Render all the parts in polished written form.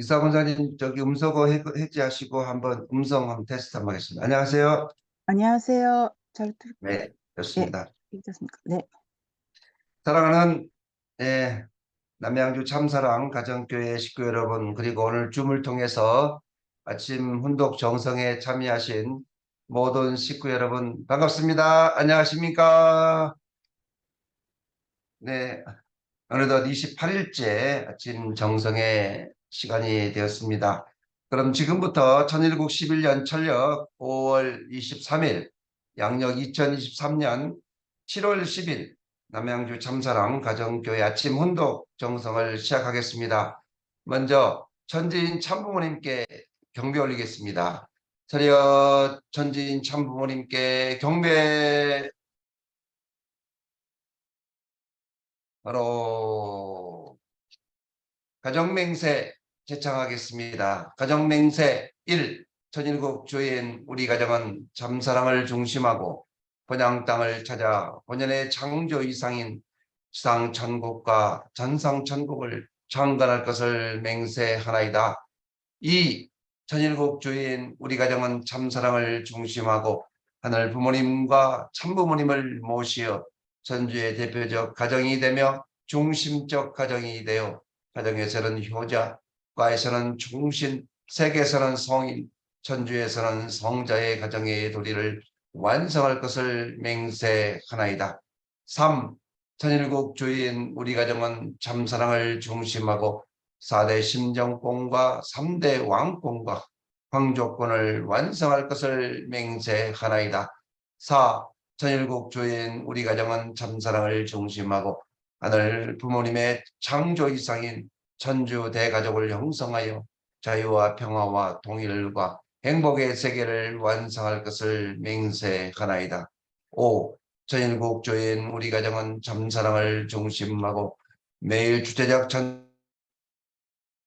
이사 원장님, 저기 음소거 해지하시고 한번 음성 한번 테스트 한번 하겠습니다. 안녕하세요. 안녕하세요. 잘 네, 예, 좋습니다. 괜찮습니까? 네. 사랑하는 예, 남양주 참사랑 가정교회 식구 여러분, 그리고 오늘 줌을 통해서 아침 훈독 정성에 참여하신 모든 식구 여러분 반갑습니다. 안녕하십니까? 네, 어느덧 28일째 아침 정성의 시간이 되었습니다. 그럼 지금부터 천일국 11년 철력 5월 23일, 양력 2023년 7월 10일 남양주 참사랑 가정교회 아침 훈독 정성을 시작하겠습니다. 먼저 천지인 참부모님께 경배 올리겠습니다. 차렷. 천지인 참부모님께 경배. 바로 가정맹세 제창하겠습니다. 가정맹세 1. 천일국 주인 우리 가정은 참사랑을 중심하고 본향 땅을 찾아 본연의 창조 이상인 지상천국과 전상천국을 창건할 것을 맹세하나이다. 2. 천일국 주인 우리 가정은 참사랑을 중심하고 하늘 부모님과 참부모님을 모시어 전주의 대표적 가정이 되며 중심적 가정이 되어 가정에서는 효자, 과에서는 충신, 세계에서는 성인, 천주에서는 성자의 가정의 도리를 완성할 것을 맹세하나이다. 3. 천일국 주인 우리 가정은 참사랑을 중심하고 4대 심정권과 3대 왕권과 황조권을 완성할 것을 맹세하나이다. 4. 천일국 주인 우리 가정은 참사랑을 중심하고 하늘 부모님의 창조 이상인 천주 대가족을 형성하여 자유와 평화와 통일과 행복의 세계를 완성할 것을 맹세하나이다. 5. 천일국 주인 우리 가정은 참사랑을 중심하고 매일 주체적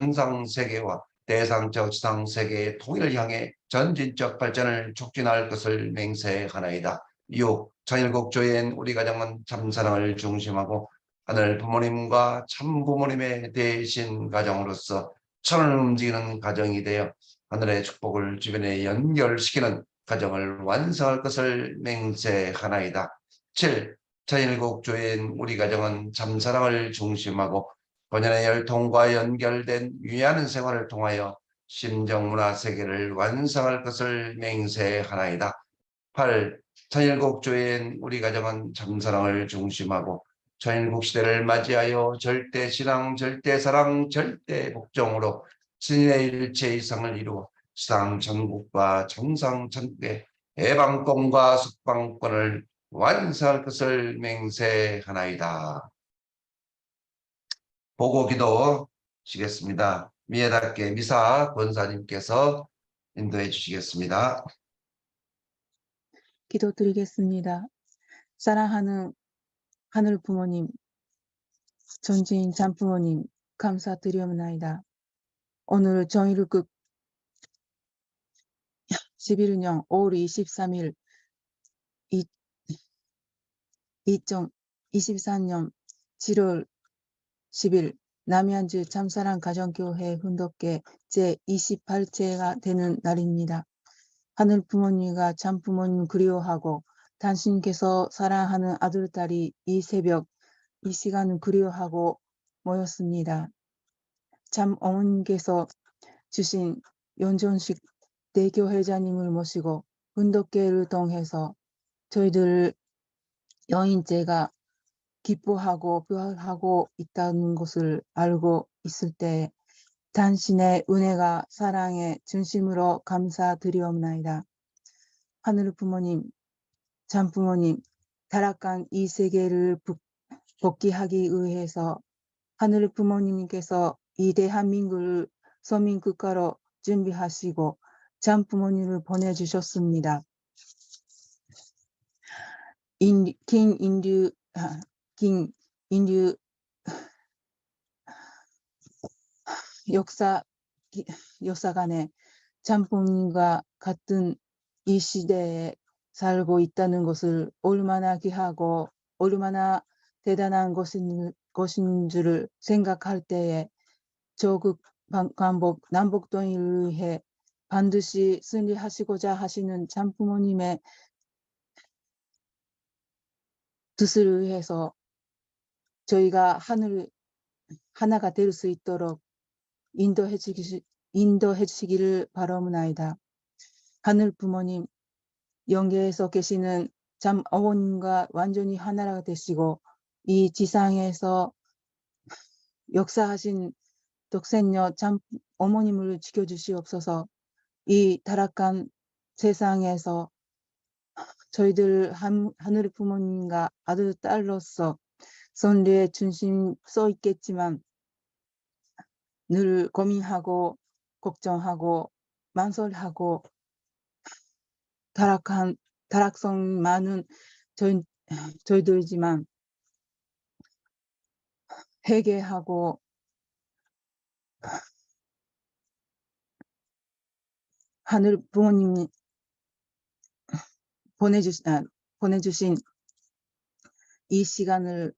현상세계와 대상적 지상세계의 통일을 향해 전진적 발전을 촉진할 것을 맹세하나이다. 6. 천일국 주인 우리 가정은 참사랑을 중심하고 하늘 부모님과 참부모님의 대신 가정으로서 천을 움직이는 가정이 되어 하늘의 축복을 주변에 연결시키는 가정을 완성할 것을 맹세하나이다. 7. 천일국 주인 우리 가정은 참사랑을 중심하고 본연의 혈통과 연결된 유의하는 생활을 통하여 심정문화 세계를 완성할 것을 맹세하나이다. 8. 천일국 주인 우리 가정은 참사랑을 중심하고 천일국 시대를 맞이하여 절대신앙, 절대사랑, 절대복종으로 신의 일체 이상을 이루어 지상천국과 정상천국의 해방권과 석방권을 완성할 것을 맹세하나이다. 보고 기도시겠습니다. 미애답게 미사 권사님께서 인도해 주시겠습니다. 기도드리겠습니다. 사랑하는 하늘 부모님, 전지인 참부모님, 감사드리옵나이다. 오늘 정일국 11년 5월 23일 2024년 7월 10일 남양주 참사랑 가정교회 훈독회 제28회가 되는 날입니다. 하늘 부모님과 참부모님 그리워하고 당신께서 사랑하는 아들, 딸이 이 새벽 이 시간을 그리워하고 모였습니다. 참 어머님께서 주신 연전식 대교 회장님을 모시고 훈독회를 통해서 저희들 여인제가 기뻐하고 부활하고 있다는 것을 알고 있을 때 당신의 은혜가 사랑의 중심으로 감사드리옵나이다. 하늘 부모님, 참부모님, 타락한 이 세계를 복귀하기 위해서 하늘 부모님께서 이 대한민국을 서민국가로 준비하시고 참부모님을 보내주셨습니다. 긴 인류 역사간에 참부모님과 같은 이 시대에 살고 있다는 것을 얼마나 귀하고 얼마나 대단한 것인 줄을 생각할 때에 조국 남북 통일을 위해 반드시 승리하시고자 하시는 참부모님의 뜻을 위해서 저희가 하나가 될 수 있도록 인도해 주시기를 바라옵나이다. 하늘 부모님, 영계에서 계시는 참 어머님과 완전히 하나가 되시고 이 지상에서 역사하신 독생녀 참 어머님을 지켜주시옵소서. 이 타락한 세상에서 저희들 하늘 부모님과 아들 딸로서 선리의 중심 써 있겠지만 늘 고민하고 걱정하고 만설하고 타락성 많은 저희들이지만 회개하고 하늘 부모님이 보내주신 이 시간을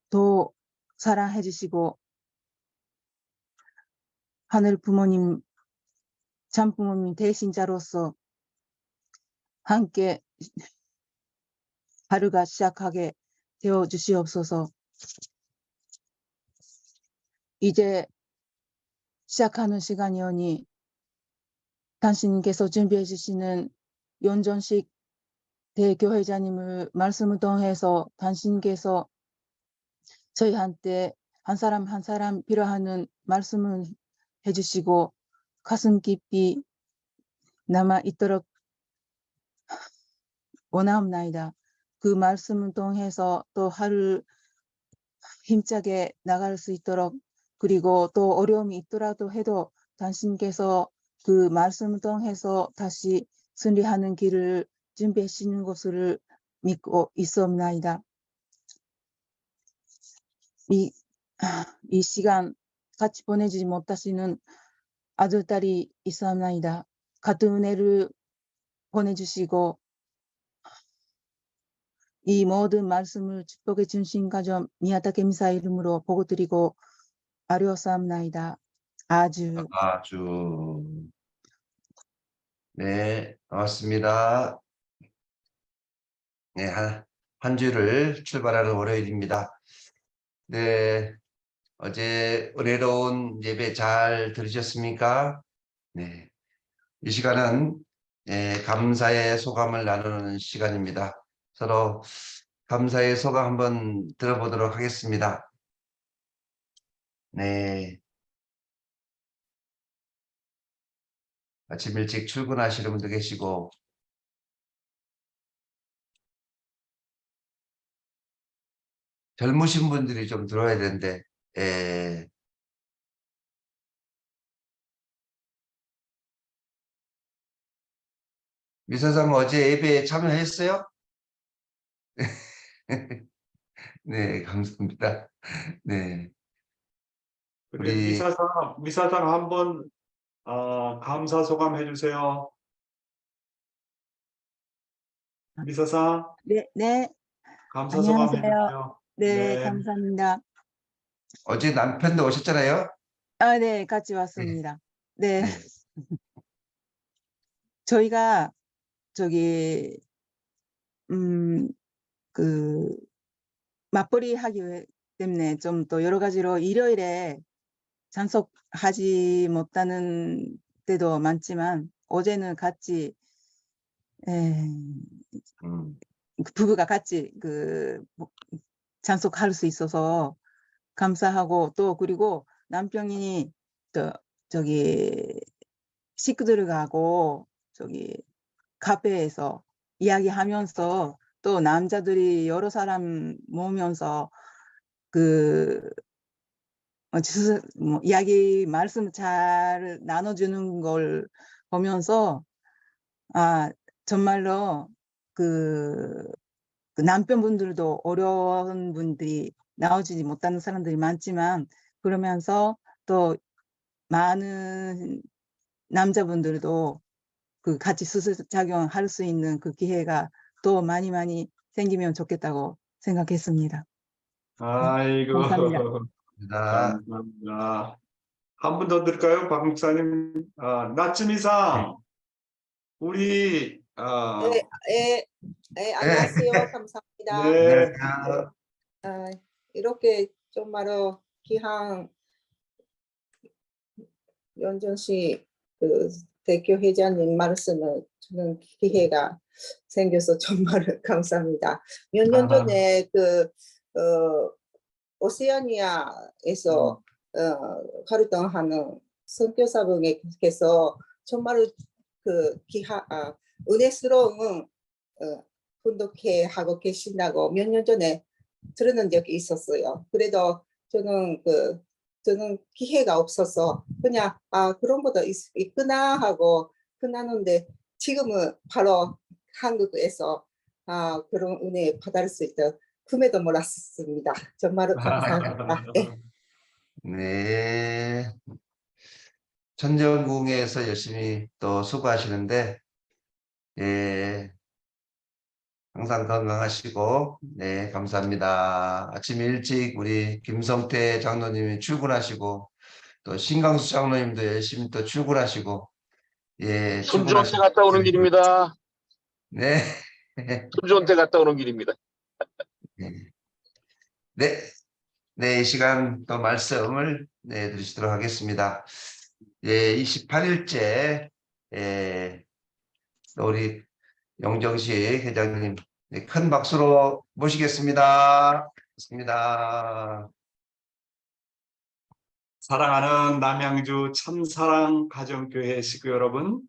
더 사랑해 주시고 하늘 부모님, 참 부모님 대신자로서 함께 하루가 시작하게 되어 주시옵소서. 이제 시작하는 시간이오니 당신께서 준비해 주시는 연전식 대교회자님을 말씀을 통해서 당신께서 저희한테 한 사람 한 사람 필요하는 말씀을 해주시고 가슴 깊이 남아 있도록 원하옵나이다. 그 말씀을 통해서 또 하루 힘차게 나갈 수 있도록, 그리고 또 어려움이 있더라도 해도 당신께서 그 말씀을 통해서 다시 승리하는 길을 준비하시는 것을 믿고 있사옵나이다. 이 시간 같이 보내주지 못하시는 아들, 딸이 있사옵나이다. 같은 은혜를 보내주시고 이 모든 말씀을 축복해 주신 가정 미야타 겜사 이름으로 보고드리고 아뢰옵사옵나이다. 아주. 네, 반갑습니다. 네, 한 주를 출발하는 월요일입니다. 네, 어제 은혜로운 예배 잘 들으셨습니까? 네, 이 시간은 감사의 소감을 나누는 시간입니다. 서로 감사의 소감 한번 들어보도록 하겠습니다. 네. 아침 일찍 출근하시는 분도 계시고, 젊으신 분들이 좀 들어야 되는데, 미사장 어제 예배에 참여했어요? 네, 감사합니다. 네. 근데 우리 미사장 한번 감사 소감 해주세요. 미사상 네, 감사 소감 안녕하세요. 해주세요. 네, 네. 감사합니다. 어제 남편도 오셨잖아요. 네, 같이 왔습니다. 네. 네. 저희가 그 맞벌이 하기 때문에 좀 또 여러 가지로 일요일에 참석하지 못하는 때도 많지만 어제는 같이 부부가 같이 참석할 수 있어서 감사하고, 또 그리고 남편이 식구들하고 카페에서 이야기하면서 또 남자들이 여러 사람 모으면서 이야기 말씀 잘 나눠주는 걸 보면서 정말로 그 남편분들도 어려운 분들이 나오지 못하는 사람들이 많지만, 그러면서 또 많은 남자분들도 같이 수습작용할 수 있는 그 기회가 또 많이 생기면 좋겠다고 생각했습니다. 아이고. 감사합니다. 감사합니다. 감사합니다. 한 분 더 들을까요? 박 목사님. 나쯤 이상 우리 네, 안녕하세요. 감사합니다. 네. 안녕하세요. 아, 이렇게 정말로 귀한 연정씨 그 대표 회장님 말씀을 듣는 기회가 생겨서 정말 감사합니다. 몇 년 전에 오세아니아에서 활동하는 선교사분께서 정말 은혜스러운 분독회 하고 계신다고 몇 년 전에 들은 적이 있었어요. 그래도 저는 기회가 없어서 그냥 그런 것도 있구나 하고 끝나는데 지금은 바로 한국에서 그런 은혜 받을 수 있도록 꿈에도 몰랐습니다. 정말 감사합니다. 네. 네. 천정궁에서 열심히 또 수고하시는데, 예, 항상 건강하시고, 네, 감사합니다. 아침 일찍 우리 김성태 장로님이 출근하시고, 또 신강수 장로님도 열심히 또 출근하시고, 예, 손주한테 갔다 오는 길입니다. 네. 손주한테 갔다 오는 길입니다. 네. 네, 이 시간 또 말씀을 드리도록 하겠습니다. 예, 28일째, 우리 영정식 회장님, 네, 큰 박수로 모시겠습니다. 좋습니다. 사랑하는 남양주 참사랑 가정교회 식구 여러분,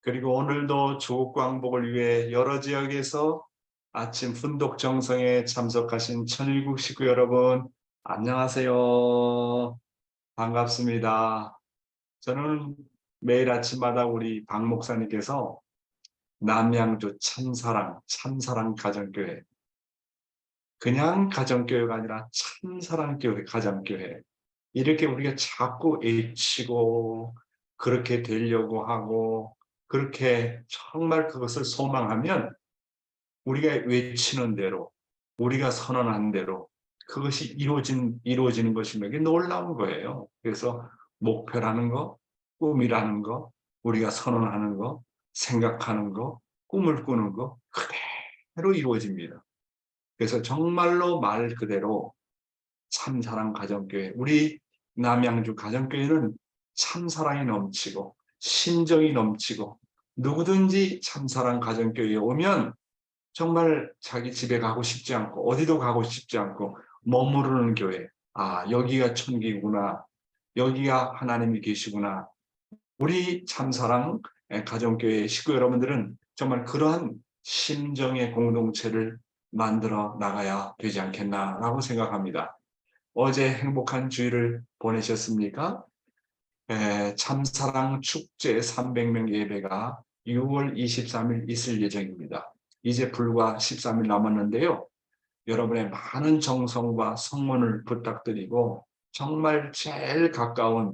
그리고 오늘도 조국과 행복을 위해 여러 지역에서 아침 훈독 정성에 참석하신 천일국 식구 여러분, 안녕하세요. 반갑습니다. 저는 매일 아침마다 우리 박 목사님께서 남양주 참사랑 가정교회, 그냥 가정교회가 아니라 참사랑교회 가정교회, 이렇게 우리가 자꾸 외치고 그렇게 되려고 하고 그렇게 정말 그것을 소망하면 우리가 외치는 대로, 우리가 선언한 대로 그것이 이루어지는 것입니다. 이게 놀라운 거예요. 그래서 목표라는 거, 꿈이라는 거, 우리가 선언하는 거, 생각하는 거, 꿈을 꾸는 거 그대로 이루어집니다. 그래서 정말로 말 그대로 참사랑 가정교회, 우리 남양주 가정교회는 참사랑이 넘치고 신정이 넘치고 누구든지 참사랑 가정교회에 오면 정말 자기 집에 가고 싶지 않고 어디도 가고 싶지 않고 머무르는 교회, 여기가 천국이구나, 여기가 하나님이 계시구나. 우리 참사랑 가정교회 식구 여러분들은 정말 그러한 심정의 공동체를 만들어 나가야 되지 않겠나라고 생각합니다. 어제 행복한 주일을 보내셨습니까? 참사랑 축제 300명 예배가 6월 23일 있을 예정입니다. 이제 불과 13일 남았는데요. 여러분의 많은 정성과 성원을 부탁드리고 정말 제일 가까운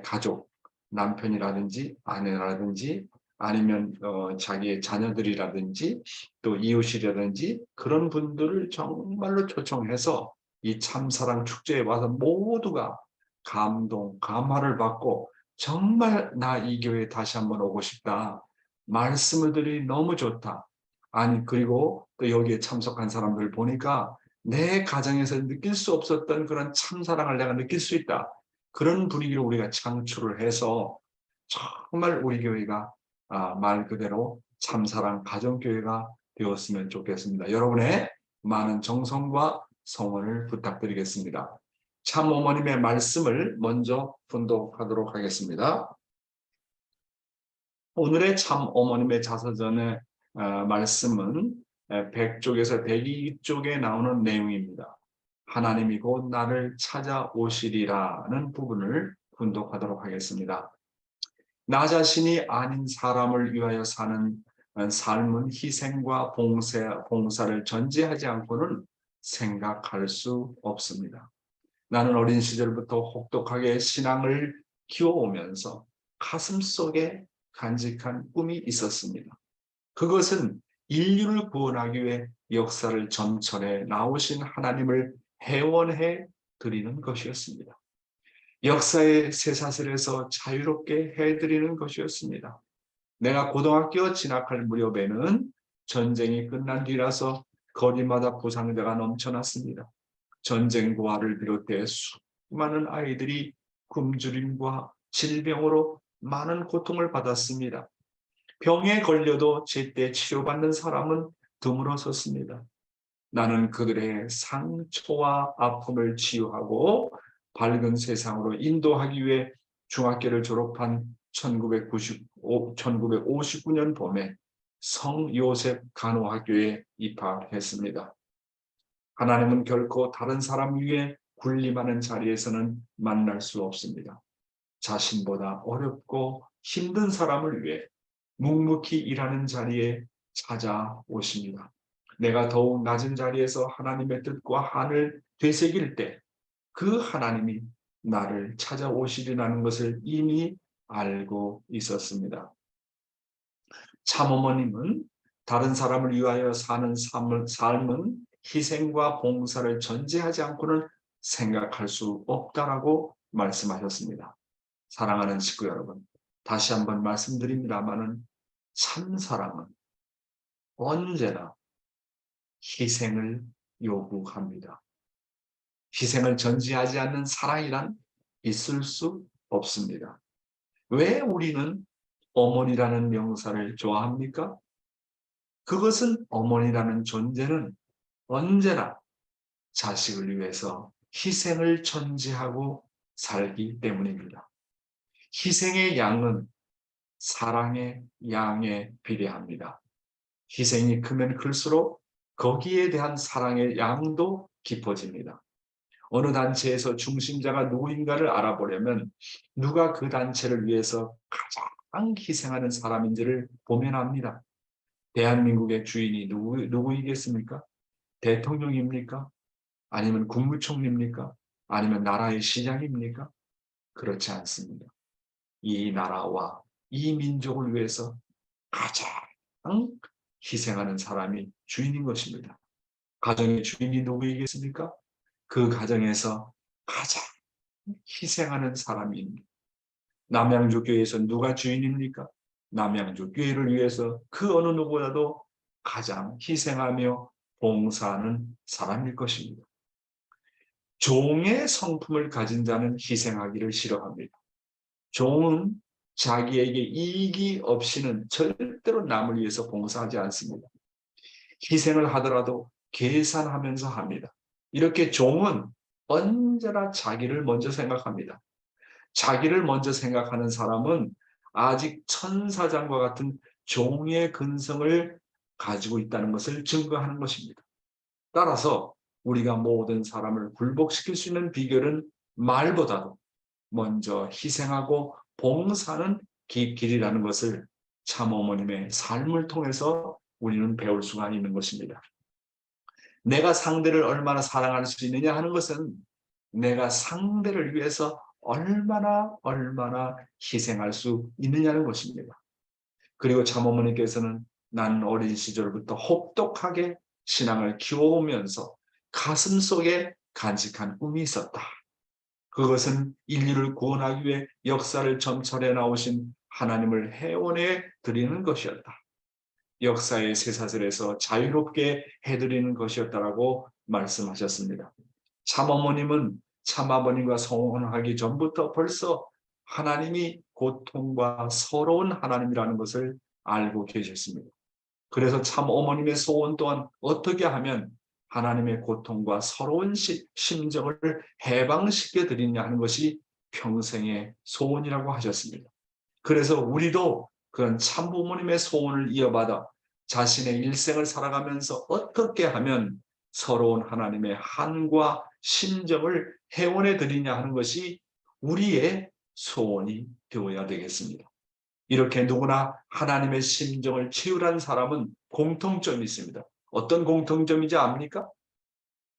가족, 남편이라든지 아내라든지 아니면 자기의 자녀들이라든지 또 이웃이라든지 그런 분들을 정말로 초청해서 이 참사랑 축제에 와서 모두가 감동, 감화를 받고 정말 나 이 교회에 다시 한번 오고 싶다. 말씀을 들으니 너무 좋다. 그리고 또 여기에 참석한 사람들 보니까 내 가정에서 느낄 수 없었던 그런 참사랑을 내가 느낄 수 있다. 그런 분위기를 우리가 창출을 해서 정말 우리 교회가 말 그대로 참사랑 가정교회가 되었으면 좋겠습니다. 여러분의 많은 정성과 성원을 부탁드리겠습니다. 참 어머님의 말씀을 먼저 분독하도록 하겠습니다. 오늘의 참 어머님의 자서전의 말씀은 100쪽에서 102쪽에 나오는 내용입니다. 하나님이 곧 나를 찾아오시리라는 부분을 분독하도록 하겠습니다. 나 자신이 아닌 사람을 위하여 사는 삶은 희생과 봉사를 전제하지 않고는 생각할 수 없습니다. 나는 어린 시절부터 혹독하게 신앙을 키워오면서 가슴속에 간직한 꿈이 있었습니다. 그것은 인류를 구원하기 위해 역사를 점철해 나오신 하나님을 회원해 드리는 것이었습니다. 역사의 쇠사슬에서 자유롭게 해드리는 것이었습니다. 내가 고등학교 진학할 무렵에는 전쟁이 끝난 뒤라서 거리마다 부상자가 넘쳐났습니다. 전쟁 고아를 비롯해 수많은 아이들이 굶주림과 질병으로 많은 고통을 받았습니다. 병에 걸려도 제때 치료받는 사람은 드물었었습니다. 나는 그들의 상처와 아픔을 치유하고 밝은 세상으로 인도하기 위해 중학교를 졸업한 1959년 봄에 성요셉 간호학교에 입학했습니다. 하나님은 결코 다른 사람 위에 군림하는 자리에서는 만날 수 없습니다. 자신보다 어렵고 힘든 사람을 위해 묵묵히 일하는 자리에 찾아오십니다. 내가 더욱 낮은 자리에서 하나님의 뜻과 한을 되새길 때 그 하나님이 나를 찾아오시리라는 것을 이미 알고 있었습니다. 참어머님은 다른 사람을 위하여 사는 삶은 희생과 봉사를 전제하지 않고는 생각할 수 없다라고 말씀하셨습니다. 사랑하는 식구 여러분, 다시 한번 말씀드립니다마는 참 사랑은 언제나 희생을 요구합니다. 희생을 전제하지 않는 사랑이란 있을 수 없습니다. 왜 우리는 어머니라는 명사를 좋아합니까? 그것은 어머니라는 존재는 언제나 자식을 위해서 희생을 전제하고 살기 때문입니다. 희생의 양은 사랑의 양에 비례합니다. 희생이 크면 클수록 거기에 대한 사랑의 양도 깊어집니다. 어느 단체에서 중심자가 누구인가를 알아보려면 누가 그 단체를 위해서 가장 희생하는 사람인지를 보면 합니다. 대한민국의 주인이 누구이겠습니까? 대통령입니까? 아니면 국무총리입니까? 아니면 나라의 시장입니까? 그렇지 않습니다. 이 나라와 이 민족을 위해서 가장 희생하는 사람이 주인인 것입니다. 가정의 주인이 누구이겠습니까? 그 가정에서 가장 희생하는 사람입니다. 남양주교회에서 누가 주인입니까? 남양주교회를 위해서 그 어느 누구보다도 가장 희생하며 봉사하는 사람일 것입니다. 종의 성품을 가진 자는 희생하기를 싫어합니다. 종은 자기에게 이익이 없이는 절대로 남을 위해서 봉사하지 않습니다. 희생을 하더라도 계산하면서 합니다. 이렇게 종은 언제나 자기를 먼저 생각합니다. 자기를 먼저 생각하는 사람은 아직 천사장과 같은 종의 근성을 가지고 있다는 것을 증거하는 것입니다. 따라서 우리가 모든 사람을 굴복시킬 수 있는 비결은 말보다도 먼저 희생하고 봉사하는 길이라는 것을 참어머님의 삶을 통해서 우리는 배울 수가 있는 것입니다. 내가 상대를 얼마나 사랑할 수 있느냐 하는 것은 내가 상대를 위해서 얼마나 희생할 수 있느냐는 것입니다. 그리고 참어머니께서는 나는 어린 시절부터 혹독하게 신앙을 키워오면서 가슴속에 간직한 꿈이 있었다. 그것은 인류를 구원하기 위해 역사를 점철해 나오신 하나님을 회원해 드리는 것이었다. 역사의 쇠사슬에서 자유롭게 해드리는 것이었다라고 말씀하셨습니다. 참어머님은 참아버님과 성혼하기 전부터 벌써 하나님이 고통과 서러운 하나님이라는 것을 알고 계셨습니다. 그래서 참어머님의 소원 또한 어떻게 하면 하나님의 고통과 서러운 심정을 해방시켜 드리냐 하는 것이 평생의 소원이라고 하셨습니다. 그래서 우리도 그런 참부모님의 소원을 이어받아 자신의 일생을 살아가면서 어떻게 하면 서러운 하나님의 한과 심정을 회원해 드리냐 하는 것이 우리의 소원이 되어야 되겠습니다. 이렇게 누구나 하나님의 심정을 치유한 사람은 공통점이 있습니다. 어떤 공통점인지 압니까?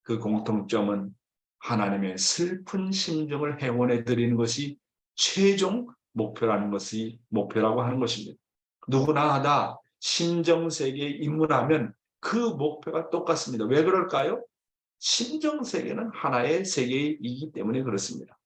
그 공통점은 하나님의 슬픈 심정을 회원해 드리는 것이 최종 목표라고 하는 것입니다. 누구나 다 심정세계에 입문하면 그 목표가 똑같습니다. 왜 그럴까요? 심정세계는 하나의 세계이기 때문에 그렇습니다.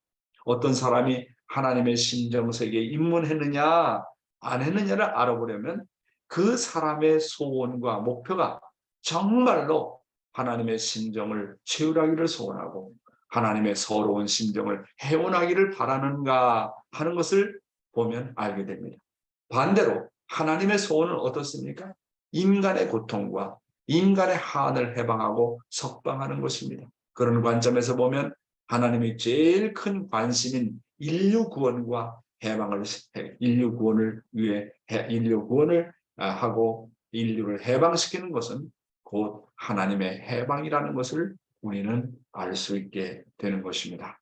어떤 사람이 하나님의 심정세계에 입문했느냐 안 했느냐를 알아보려면 그 사람의 소원과 목표가 정말로 하나님의 심정을 채우라기를 소원하고 하나님의 서러운 심정을 해원하기를 바라는가 하는 것을 보면 알게 됩니다. 반대로 하나님의 소원은 어떻습니까? 인간의 고통과 인간의 한을 해방하고 석방하는 것입니다. 그런 관점에서 보면 하나님이 제일 큰 관심인 인류 구원과 해방을 인류 구원을 위해 인류 구원을 하고 인류를 해방시키는 것은 곧 하나님의 해방이라는 것을 우리는 알 수 있게 되는 것입니다.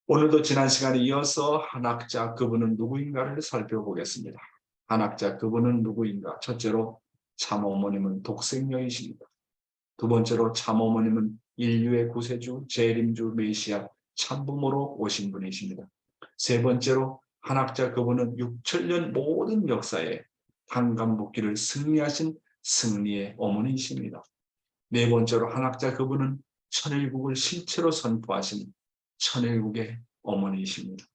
오늘도 지난 시간에 이어서 한학자 그분은 누구인가를 살펴보겠습니다. 한학자 그분은 누구인가? 첫째로 참어머님은 독생녀이십니다. 두 번째로 참어머님은 인류의 구세주, 재림주, 메시아, 참부모로 오신 분이십니다. 세 번째로 한학자 그분은 6천년 모든 역사에 한간복기를 승리하신 승리의 어머니이십니다. 네 번째로 한학자 그분은 천일국을 실체로 선포하신 천일국의 어머니이십니다.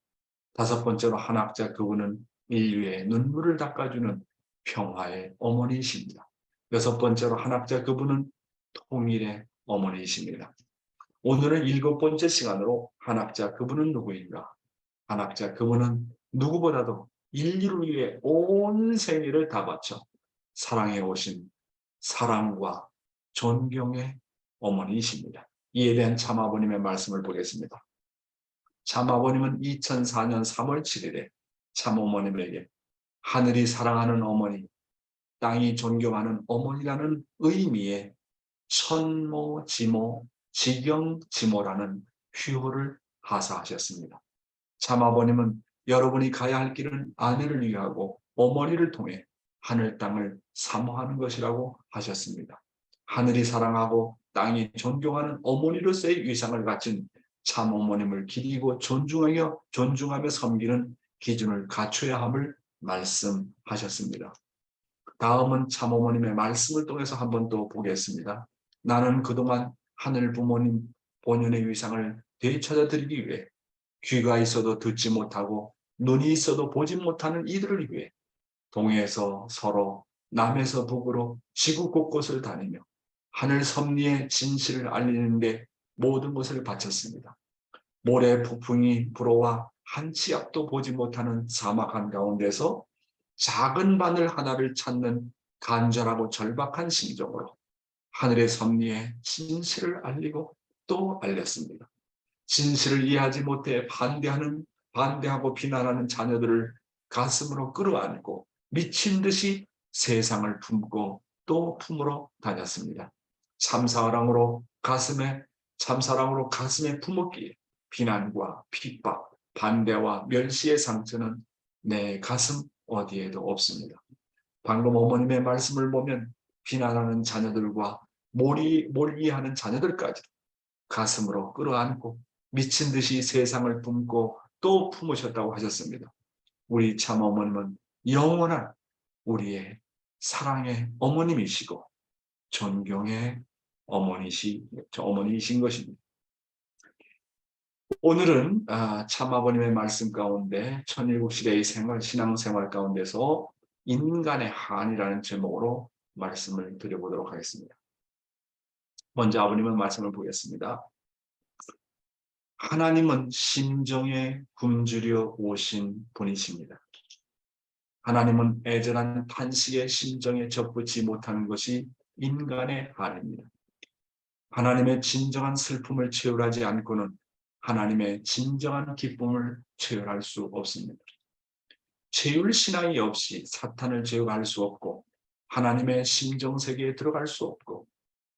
다섯 번째로 한학자 그분은 인류의 눈물을 닦아주는 평화의 어머니이십니다. 여섯 번째로 한학자 그분은 통일의 어머니이십니다. 오늘은 일곱 번째 시간으로 한학자 그분은 누구인가? 한학자 그분은 누구보다도 인류를 위해 온 생애를 다 바쳐 사랑해 오신 사랑과 존경의 어머니이십니다. 이에 대한 참아버님의 말씀을 보겠습니다. 참아버님은 2004년 3월 7일에 참어머님에게 하늘이 사랑하는 어머니, 땅이 존경하는 어머니라는 의미의 천모, 지모, 지경지모라는 휴호를 하사하셨습니다. 참아버님은 여러분이 가야 할 길은 아내를 위하고 어머니를 통해 하늘 땅을 사모하는 것이라고 하셨습니다. 하늘이 사랑하고 땅이 존경하는 어머니로서의 위상을 가진 참어머님을 기리고 존중하며 섬기는 기준을 갖춰야 함을 말씀하셨습니다. 다음은 참어머님의 말씀을 통해서 한 번 더 보겠습니다. 나는 그동안 하늘 부모님 본연의 위상을 되찾아드리기 위해 귀가 있어도 듣지 못하고 눈이 있어도 보지 못하는 이들을 위해 동에서 서로 남에서 북으로 지구 곳곳을 다니며 하늘 섭리의 진실을 알리는 데 모든 것을 바쳤습니다. 모래 폭풍이 불어와 한 치 앞도 보지 못하는 사막 한가운데서 작은 바늘 하나를 찾는 간절하고 절박한 심정으로 하늘의 섭리의 진실을 알리고 또 알렸습니다. 진실을 이해하지 못해 반대하고 비난하는 자녀들을 가슴으로 끌어안고 미친 듯이 세상을 품고 또 품으러 다녔습니다. 참사랑으로 가슴에 품었기에 비난과 핍박, 반대와 멸시의 상처는 내 가슴 어디에도 없습니다. 방금 어머님의 말씀을 보면 비난하는 자녀들과 몰이하는 자녀들까지 가슴으로 끌어안고 미친 듯이 세상을 품고 또 품으셨다고 하셨습니다. 우리 참 어머님은 영원한 우리의 사랑의 어머님이시고 존경의 어머니이신 것입니다. 오늘은 참 아버님의 말씀 가운데 천일국시대의 신앙생활 가운데서 인간의 한이라는 제목으로 말씀을 드려보도록 하겠습니다. 먼저 아버님의 말씀을 보겠습니다. 하나님은 심정에 굶주려 오신 분이십니다. 하나님은 애절한 탄식의 심정에 접붙지 못하는 것이 인간의 한입니다. 하나님의 진정한 슬픔을 체휼하지 않고는 하나님의 진정한 기쁨을 체휼할 수 없습니다. 체휼 신앙이 없이 사탄을 제어할 수 없고 하나님의 심정세계에 들어갈 수 없고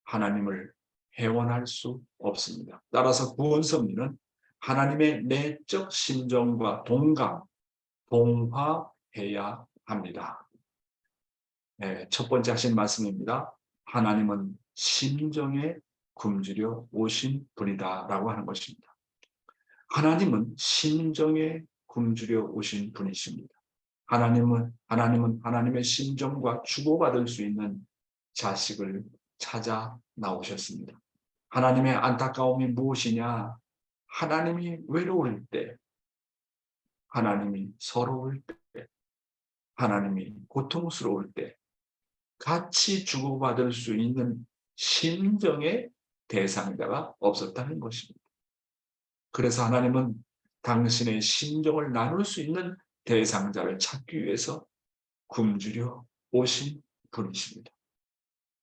하나님을 회원할 수 없습니다. 따라서 구원섭리는 하나님의 내적 심정과 동화해야 합니다. 첫 번째 하신 말씀입니다. 하나님은 심정에 굶주려 오신 분이다라고 하는 것입니다. 하나님은 심정에 굶주려 오신 분이십니다. 하나님은 하나님의 심정과 주고받을 수 있는 자식을 찾아 나오셨습니다. 하나님의 안타까움이 무엇이냐? 하나님이 외로울 때, 하나님이 서러울 때, 하나님이 고통스러울 때 같이 주고받을 수 있는 심정의 대상자가 없었다는 것입니다. 그래서 하나님은 당신의 심정을 나눌 수 있는 대상자를 찾기 위해서 굶주려 오신 분이십니다.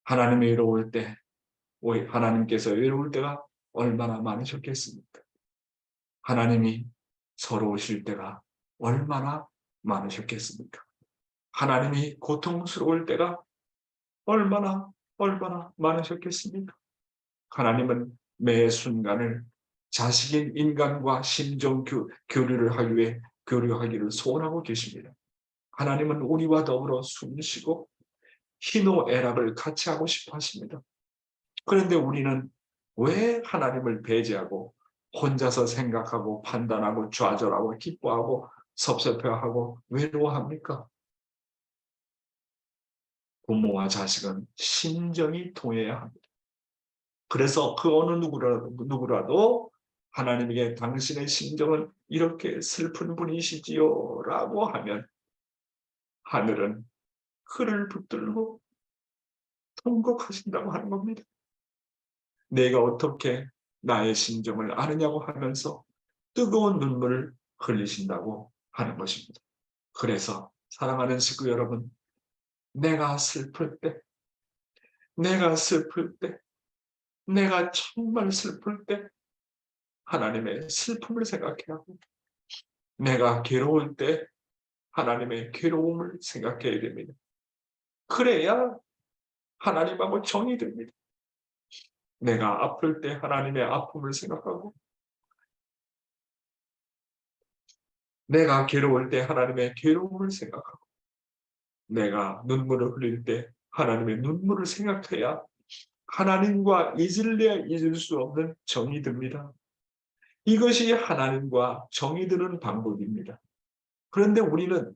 하나님이 외로울 때, 하나님께서 외로울 때가 얼마나 많으셨겠습니까? 하나님이 서러우실 때가 얼마나 많으셨겠습니까? 하나님이 고통스러울 때가 얼마나 많으셨겠습니까? 하나님은 매 순간을 자식인 인간과 심정 교류를 하기 위해 교류하기를 소원하고 계십니다. 하나님은 우리와 더불어 숨쉬고 희노애락을 같이 하고 싶어 하십니다. 그런데 우리는 왜 하나님을 배제하고 혼자서 생각하고 판단하고 좌절하고 기뻐하고 섭섭해하고 외로워합니까? 부모와 자식은 심정이 통해야 합니다. 그래서 그 어느 누구라도 하나님에게 당신의 심정은 이렇게 슬픈 분이시지요 라고 하면 하늘은 그를 붙들고 통곡하신다고 하는 겁니다. 내가 어떻게 나의 심정을 아느냐고 하면서 뜨거운 눈물을 흘리신다고 하는 것입니다. 그래서 사랑하는 식구 여러분, 내가 슬플 때, 내가 정말 슬플 때 하나님의 슬픔을 생각해야 하고, 내가 괴로울 때 하나님의 괴로움을 생각해야 됩니다. 그래야 하나님하고 정이 됩니다. 내가 아플 때 하나님의 아픔을 생각하고, 내가 괴로울 때 하나님의 괴로움을 생각하고, 내가 눈물을 흘릴 때 하나님의 눈물을 생각해야 하나님과 잊을래야 잊을 수 없는 정이 듭니다. 이것이 하나님과 정이 드는 방법입니다. 그런데 우리는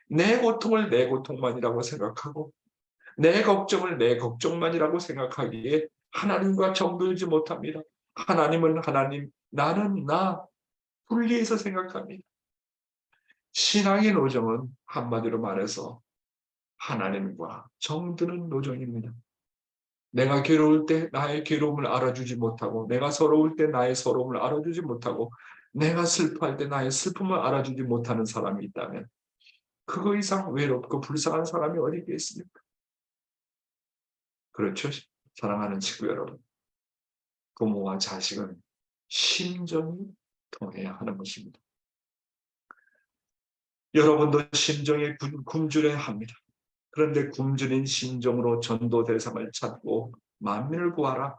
내 고통을 내 고통만이라고 생각하고 내 걱정을 내 걱정만이라고 생각하기에 하나님과 정들지 못합니다. 하나님은 하나님, 나는 나, 분리해서 생각합니다. 신앙의 노정은 한마디로 말해서 하나님과 정드는 노정입니다. 내가 괴로울 때 나의 괴로움을 알아주지 못하고, 내가 서러울 때 나의 서러움을 알아주지 못하고, 내가 슬퍼할 때 나의 슬픔을 알아주지 못하는 사람이 있다면 그거 이상 외롭고 불쌍한 사람이 어디 있겠습니까? 그렇죠? 사랑하는 친구 여러분, 부모와 자식은 심정이 통해야 하는 것입니다. 여러분도 심정에 굶주려야 합니다. 그런데 굶주린 심정으로 전도 대상을 찾고 만민을 구하라.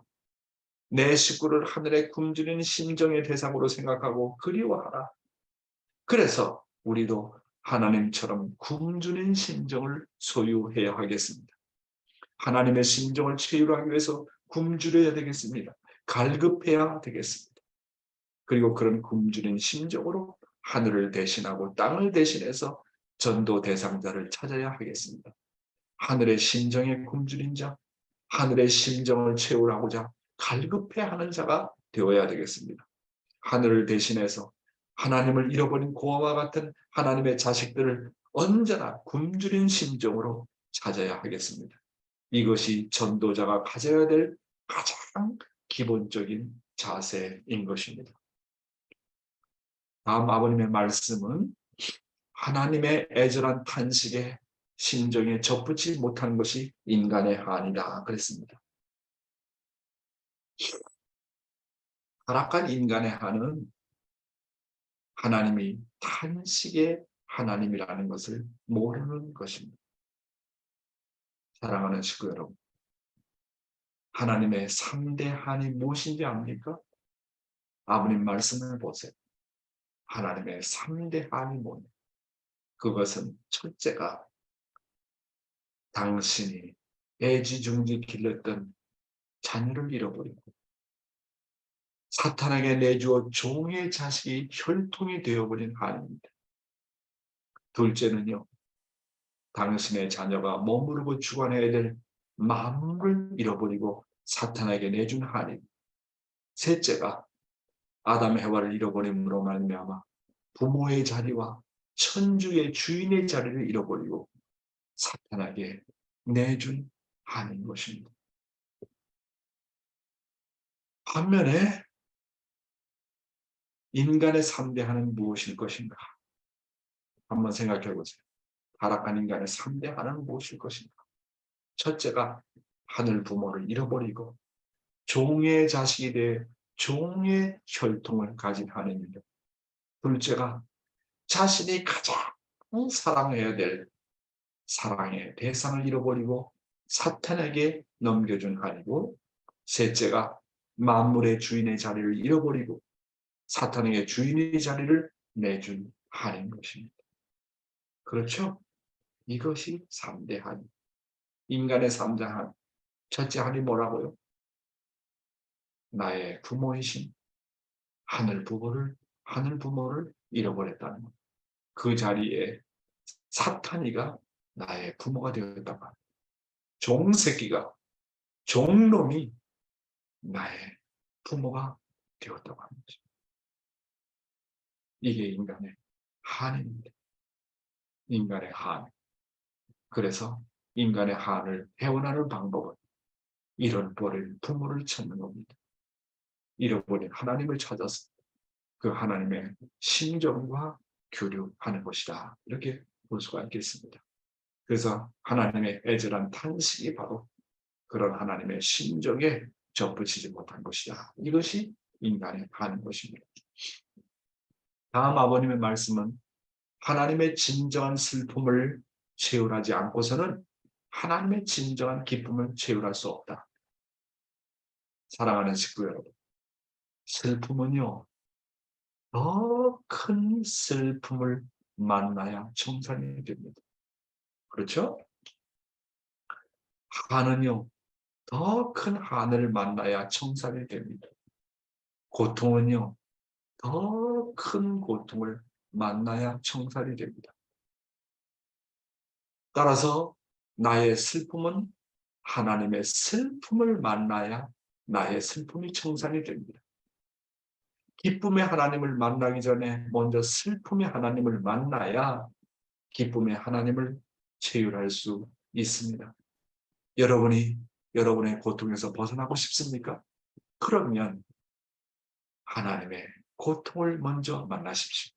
내 식구를 하늘의 굶주린 심정의 대상으로 생각하고 그리워하라. 그래서 우리도 하나님처럼 굶주린 심정을 소유해야 하겠습니다. 하나님의 심정을 채우기 위해서 굶주려야 되겠습니다. 갈급해야 되겠습니다. 그리고 그런 굶주린 심정으로 하늘을 대신하고 땅을 대신해서 전도 대상자를 찾아야 하겠습니다. 하늘의 심정에 굶주린 자, 하늘의 심정을 채우고자 갈급해하는 자가 되어야 되겠습니다. 하늘을 대신해서 하나님을 잃어버린 고아와 같은 하나님의 자식들을 언제나 굶주린 심정으로 찾아야 하겠습니다. 이것이 전도자가 가져야 될 가장 기본적인 자세인 것입니다. 다음 아버님의 말씀은 하나님의 애절한 탄식에 심정에 접붙지 못한 것이 인간의 한이다 그랬습니다. 타락한 인간의 한은 하나님이 탄식의 하나님이라는 것을 모르는 것입니다. 사랑하는 식구 여러분, 하나님의 3대 한이 무엇인지 압니까? 아버님 말씀을 보세요. 하나님의 3대 한이 뭐냐? 그것은 첫째가 당신이 애지중지 길렀던 자녀를 잃어버리고 사탄에게 내주어 종의 자식이 혈통이 되어버린 한입니다. 둘째는요, 당신의 자녀가 머무르고 주관해야 될 만물을 잃어버리고 사탄에게 내준 한입니다. 셋째가 아담 해와를 잃어버림으로 말미암아 부모의 자리와 천주의 주인의 자리를 잃어버리고 사탄에게 내준 한인 것입니다. 반면에 인간의 3대 한은 무엇일 것인가? 한번 생각해 보세요. 타락한 인간의 3대 한은 무엇일 것인가? 첫째가 하늘 부모를 잃어버리고 종의 자식이 되어 종의 혈통을 가진 한인입니다. 둘째가 자신이 가장 사랑해야 될 사랑의 대상을 잃어버리고 사탄에게 넘겨준 한이고, 셋째가 만물의 주인의 자리를 잃어버리고 사탄에게 주인의 자리를 내준 한인 것입니다. 그렇죠? 이것이 3대 한. 인간의 3대 한. 첫째 한이 뭐라고요? 나의 부모이신 하늘 부모를 잃어버렸다는 것. 그 자리에 사탄이가 나의 부모가 되었다고 합니다. 종새끼가, 종놈이 나의 부모가 되었다고 합니다. 이게 인간의 한입니다. 인간의 한. 그래서 인간의 한을 해원하는 방법은 잃어버린 부모를 찾는 겁니다. 잃어버린 하나님을 찾아서 그 하나님의 심정과 교류하는 것이다. 이렇게 볼 수가 있겠습니다. 그래서 하나님의 애절한 탄식이 바로 그런 하나님의 심정에 접붙이지 못한 것이다. 이것이 인간의 하는 것입니다. 다음 아버님의 말씀은 하나님의 진정한 슬픔을 채울하지 않고서는 하나님의 진정한 기쁨을 채울할 수 없다. 사랑하는 식구 여러분, 슬픔은요, 더 큰 슬픔을 만나야 청산이 됩니다. 그렇죠? 한은요, 더 큰 한을 만나야 청산이 됩니다. 고통은요, 더 큰 고통을 만나야 청산이 됩니다. 따라서 나의 슬픔은 하나님의 슬픔을 만나야 나의 슬픔이 청산이 됩니다. 기쁨의 하나님을 만나기 전에 먼저 슬픔의 하나님을 만나야 기쁨의 하나님을 체휼할 수 있습니다. 여러분이 여러분의 고통에서 벗어나고 싶습니까? 그러면 하나님의 고통을 먼저 만나십시오.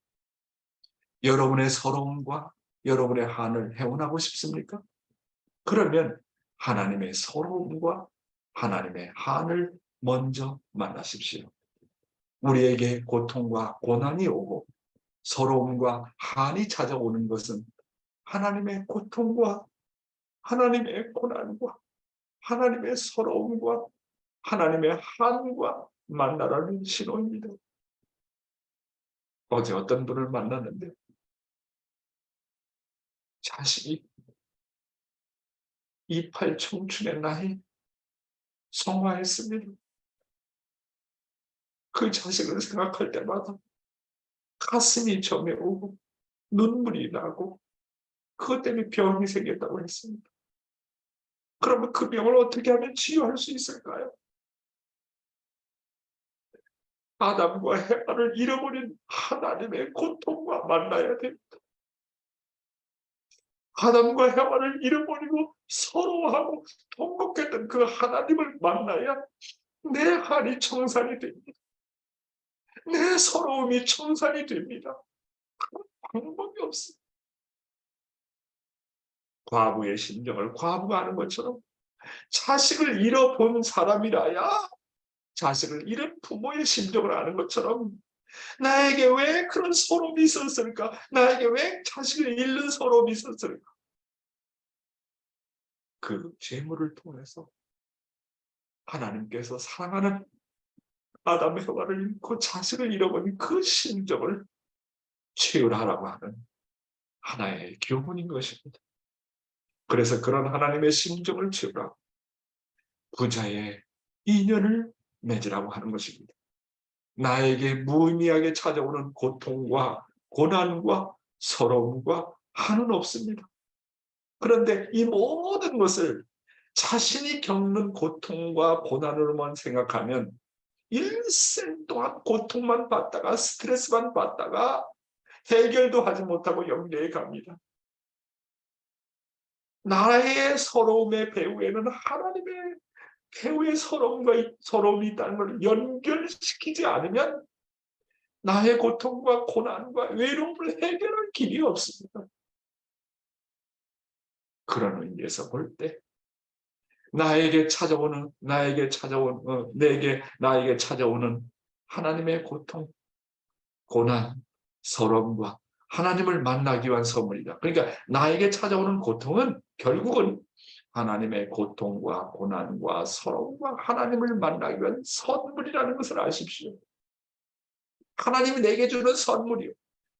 여러분의 서러움과 여러분의 한을 해원하고 싶습니까? 그러면 하나님의 서러움과 하나님의 한을 먼저 만나십시오. 우리에게 고통과 고난이 오고 서러움과 한이 찾아오는 것은 하나님의 고통과 하나님의 고난과 하나님의 서러움과 하나님의 한과 만나라는 신호입니다. 어제 어떤 분을 만났는데 자식이 28 청춘의 나이 성화했습니다. 그 자식을 생각할 때마다 가슴이 저며오고 눈물이 나고 그것 때문에 병이 생겼다고 했습니다. 그러면 그 병을 어떻게 하면 치유할 수 있을까요? 아담과 해와를 잃어버린 하나님의 고통과 만나야 됩니다. 아담과 해와를 잃어버리고 서러워하고 통곡했던 그 하나님을 만나야 내 한이 청산이 됩니다. 내 서러움이 청산이 됩니다. 방법이 없습니다. 과부의 심정을 과부가 하는 것처럼 자식을 잃어본 사람이라야 자식을 잃은 부모의 심정을 아는 것처럼 나에게 왜 그런 서러움이 있었을까? 나에게 왜 자식을 잃는 서러움이 있었을까? 그 재물을 통해서 하나님께서 사랑하는 아담 해와를 잃고 자식을 잃어버린 그 심정을 치유하라고 하는 하나의 교훈인 것입니다. 그래서 그런 하나님의 심정을 치유하고 부자의 인연을 맺으라고 하는 것입니다. 나에게 무의미하게 찾아오는 고통과 고난과 서러움과 한은 없습니다. 그런데 이 모든 것을 자신이 겪는 고통과 고난으로만 생각하면 일생 동안 고통만 받다가 스트레스만 받다가 해결도 하지 못하고 영계에 갑니다. 나의 서러움의 배후에는 하나님의 배후의 서러움이 있다는 걸 연결시키지 않으면 나의 고통과 고난과 외로움을 해결할 길이 없습니다. 그런 의미에서 볼 때 나에게 찾아오는 하나님의 고통, 고난, 서러움과 하나님을 만나기 위한 선물이다. 그러니까 나에게 찾아오는 고통은 결국은 하나님의 고통과 고난과 서러움과 하나님을 만나기 위한 선물이라는 것을 아십시오. 하나님이 내게 주는 선물이요.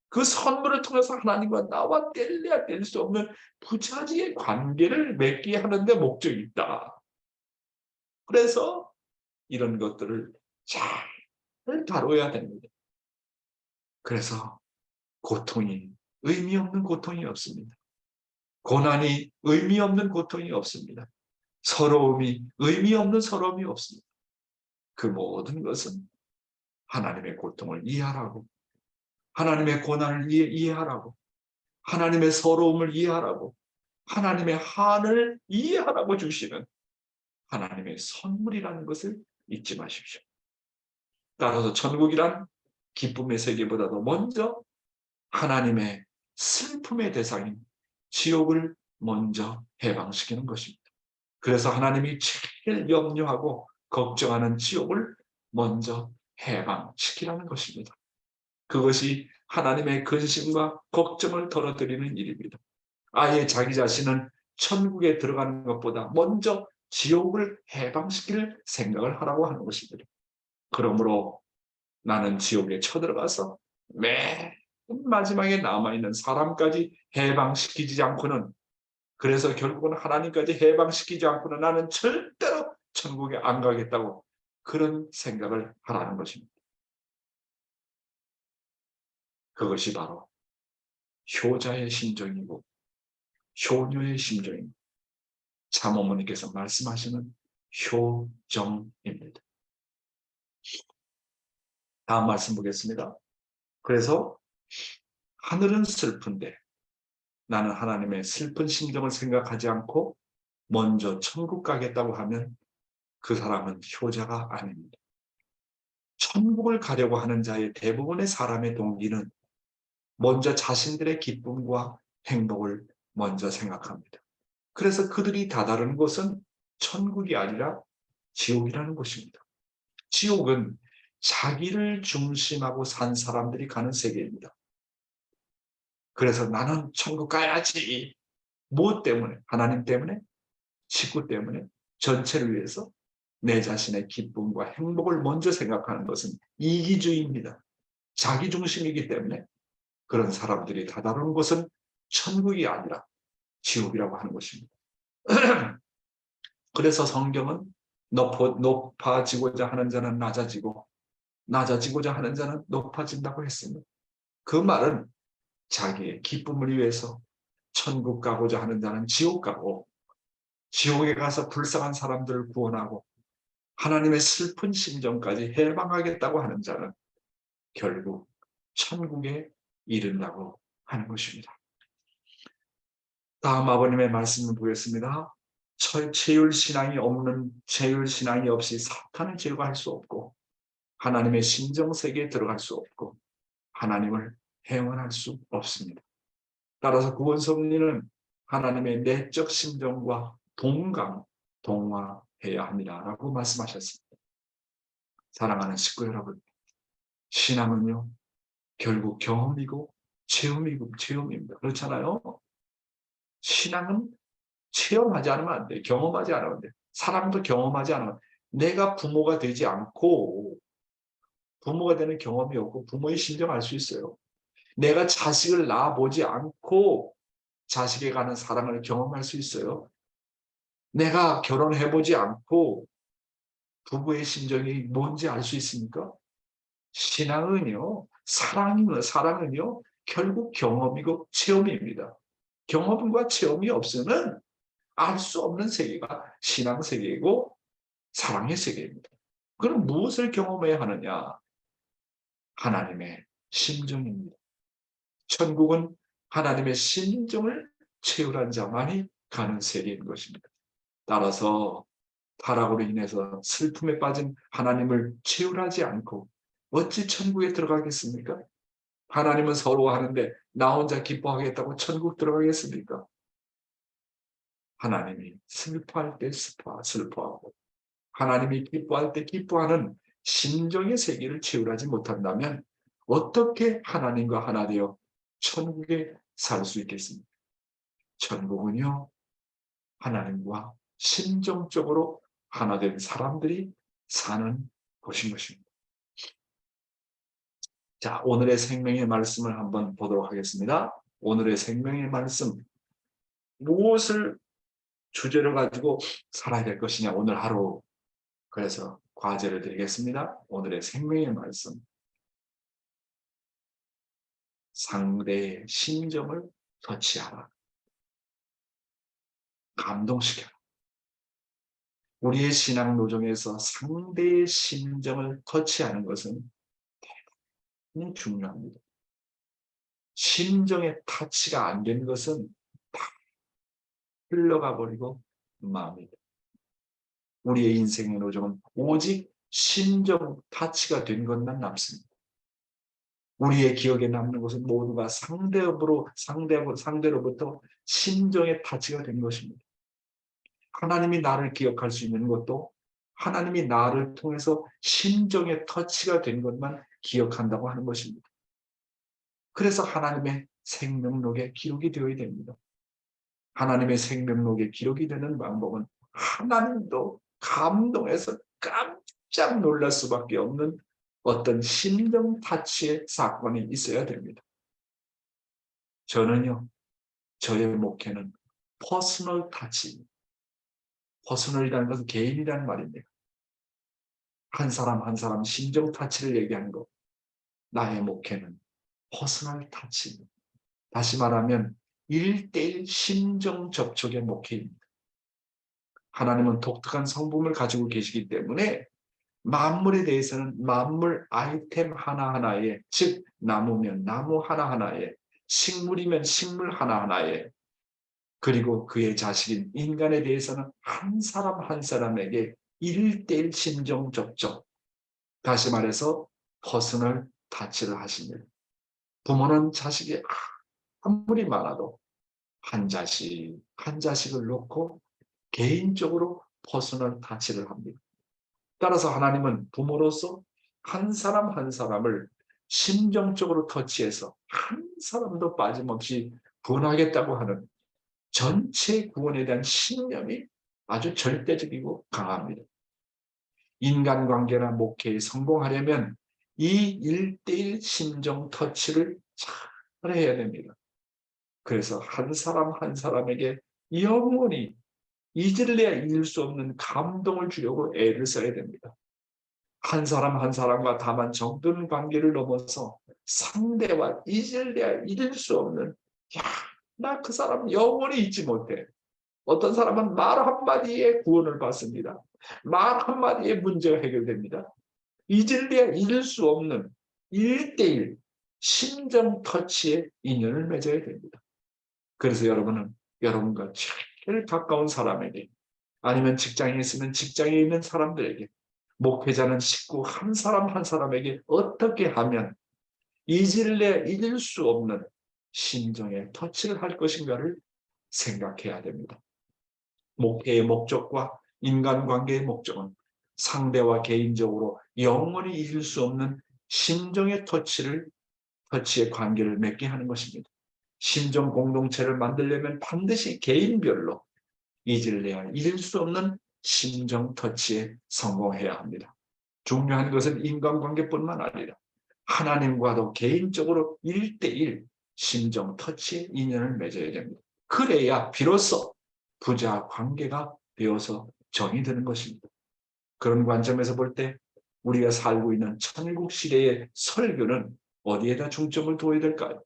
그 선물을 통해서 하나님과 나와 뗄래야 뗄 수 없는 부자지의 관계를 맺게 하는 데 목적이 있다. 그래서 이런 것들을 잘 다뤄야 됩니다. 그래서 고통이 의미 없는 고통이 없습니다. 고난이 의미 없는 고통이 없습니다. 서러움이 의미 없는 서러움이 없습니다. 그 모든 것은 하나님의 고통을 이해하라고, 하나님의 고난을 이해하라고, 하나님의 서러움을 이해하라고, 하나님의 한을 이해하라고 주시는 하나님의 선물이라는 것을 잊지 마십시오. 따라서 천국이란 기쁨의 세계보다도 먼저 하나님의 슬픔의 대상인 지옥을 먼저 해방시키는 것입니다. 그래서 하나님이 제일 염려하고 걱정하는 지옥을 먼저 해방시키라는 것입니다. 그것이 하나님의 근심과 걱정을 덜어드리는 일입니다. 아예 자기 자신은 천국에 들어가는 것보다 먼저 지옥을 해방시킬 생각을 하라고 하는 것입니다. 그러므로 나는 지옥에 쳐들어가서 맨 마지막에 남아있는 사람까지 해방시키지 않고는, 그래서 결국은 하나님까지 해방시키지 않고는 나는 절대로 천국에 안 가겠다고 그런 생각을 하라는 것입니다. 그것이 바로 효자의 심정이고 효녀의 심정입니다. 참어머니께서 말씀하시는 효정입니다. 다음 말씀 보겠습니다. 그래서 하늘은 슬픈데 나는 하나님의 슬픈 심정을 생각하지 않고 먼저 천국 가겠다고 하면 그 사람은 효자가 아닙니다. 천국을 가려고 하는 자의 대부분의 사람의 동기는 먼저 자신들의 기쁨과 행복을 먼저 생각합니다. 그래서 그들이 다다르는 곳은 천국이 아니라 지옥이라는 것입니다. 지옥은 자기를 중심하고 산 사람들이 가는 세계입니다. 그래서 나는 천국 가야지. 무엇 때문에? 하나님 때문에? 식구 때문에? 전체를 위해서 내 자신의 기쁨과 행복을 먼저 생각하는 것은 이기주의입니다. 자기중심이기 때문에 그런 사람들이 다다르는 곳은 천국이 아니라 지옥이라고 하는 것입니다. 그래서 성경은 높아지고자 하는 자는 낮아지고 낮아지고자 하는 자는 높아진다고 했습니다. 그 말은 자기의 기쁨을 위해서 천국 가고자 하는 자는 지옥 가고, 지옥에 가서 불쌍한 사람들을 구원하고 하나님의 슬픈 심정까지 해방하겠다고 하는 자는 결국 천국에 이른다고 하는 것입니다. 다음 아버님의 말씀을 보겠습니다. 체휼신앙이 없이 사탄을 제거할 수 없고 하나님의 심정세계에 들어갈 수 없고 하나님을 행원할 수 없습니다. 따라서 구원섭리는 하나님의 내적 심정과 동화해야 합니다라고 말씀하셨습니다. 사랑하는 식구 여러분, 신앙은요 결국 경험이고 체험입니다. 그렇잖아요. 신앙은 체험하지 않으면 안 돼. 경험하지 않으면 안 돼. 사람도 경험하지 않으면, 내가 부모가 되지 않고 부모가 되는 경험이 없고 부모의 심정을 알 수 있어요. 내가 자식을 낳아보지 않고 자식에 관한 사랑을 경험할 수 있어요. 내가 결혼해보지 않고 부부의 심정이 뭔지 알 수 있습니까? 신앙은요, 사랑은요, 결국 경험이고 체험입니다. 경험과 체험이 없으면 알 수 없는 세계가 신앙 세계이고 사랑의 세계입니다. 그럼 무엇을 경험해야 하느냐? 하나님의 심정입니다. 천국은 하나님의 심정을 채우란 자만이 가는 세계인 것입니다. 따라서 타락으로 인해서 슬픔에 빠진 하나님을 채울하지 않고 어찌 천국에 들어가겠습니까? 하나님은 서러워하는데 나 혼자 기뻐하겠다고 천국 들어가겠습니까? 하나님이 슬퍼할 때 슬퍼하고 하나님이 기뻐할 때 기뻐하는 심정의 세계를 채울하지 못한다면 어떻게 하나님과 하나 되어 천국에 살 수 있겠습니까? 천국은요, 하나님과 심정적으로 하나 된 사람들이 사는 곳인 것입니다. 자, 오늘의 생명의 말씀을 한번 보도록 하겠습니다. 오늘의 생명의 말씀, 무엇을 주제로 가지고 살아야 될 것이냐, 오늘 하루. 그래서 과제를 드리겠습니다. 오늘의 생명의 말씀, 상대의 심정을 터치하라. 감동시켜라. 우리의 신앙 노정에서 상대의 심정을 터치하는 것은 대단히 중요합니다. 심정의 터치가 안 되는 것은 다 흘러가 버리고 맙니다. 우리의 인생의 노정은 오직 심정 터치가 된 것만 남습니다. 우리의 기억에 남는 것은 모두가 상대로부터 심정의 터치가 된 것입니다. 하나님이 나를 기억할 수 있는 것도 하나님이 나를 통해서 심정의 터치가 된 것만 기억한다고 하는 것입니다. 그래서 하나님의 생명록에 기록이 되어야 됩니다. 하나님의 생명록에 기록이 되는 방법은 하나님도 감동해서 깜짝 놀랄 수밖에 없는 어떤 심정 터치의 사건이 있어야 됩니다. 저는요, 저의 목회는 퍼스널 터치입니다. 퍼스널이라는 것은 개인이라는 말입니다. 한 사람 한 사람 심정 터치를 얘기하는 것. 나의 목회는 퍼스널 터치입니다. 다시 말하면 1:1 심정 접촉의 목회입니다. 하나님은 독특한 성품을 가지고 계시기 때문에 만물에 대해서는 만물 아이템 하나하나에, 즉 나무면 나무 하나하나에, 식물이면 식물 하나하나에, 그리고 그의 자식인 인간에 대해서는 한 사람 한 사람에게 1:1 심정 접촉, 다시 말해서 퍼스널 터치를 하십니다. 부모는 자식이 아무리 많아도 한 자식을 놓고 개인적으로 퍼스널 터치를 합니다. 따라서 하나님은 부모로서 한 사람 한 사람을 심정적으로 터치해서 한 사람도 빠짐없이 구원하겠다고 하는 전체 구원에 대한 신념이 아주 절대적이고 강합니다. 인간관계나 목회에 성공하려면 이 1:1 심정 터치를 잘 해야 됩니다. 그래서 한 사람 한 사람에게 영원히 잊을래야 잊을 수 없는 감동을 주려고 애를 써야 됩니다. 한 사람 한 사람과 다만 정든 관계를 넘어서 상대와 잊을래야 잊을 수 없는, 나 그 사람 영원히 잊지 못해. 어떤 사람은 말 한마디에 구원을 받습니다. 말 한마디에 문제가 해결됩니다. 잊을래야 잊을 수 없는 1:1 심정 터치의 인연을 맺어야 됩니다. 그래서 여러분은 여러분과 제일 가까운 사람에게, 아니면 직장에 있으면 직장에 있는 사람들에게, 목회자는 식구 한 사람 한 사람에게 어떻게 하면 잊을래 잊을 수 없는 심정의 터치를 할 것인가를 생각해야 됩니다. 목회의 목적과 인간관계의 목적은 상대와 개인적으로 영원히 잊을 수 없는 심정의 터치의 관계를 맺게 하는 것입니다. 심정 공동체를 만들려면 반드시 개인별로 잊을래야 잊을 수 없는 심정 터치에 성공해야 합니다. 중요한 것은 인간관계뿐만 아니라 하나님과도 개인적으로 1:1 심정 터치의 인연을 맺어야 됩니다. 그래야 비로소 부자 관계가 되어서 정이 드는 것입니다. 그런 관점에서 볼 때 우리가 살고 있는 천국 시대의 설교는 어디에다 중점을 둬야 될까요?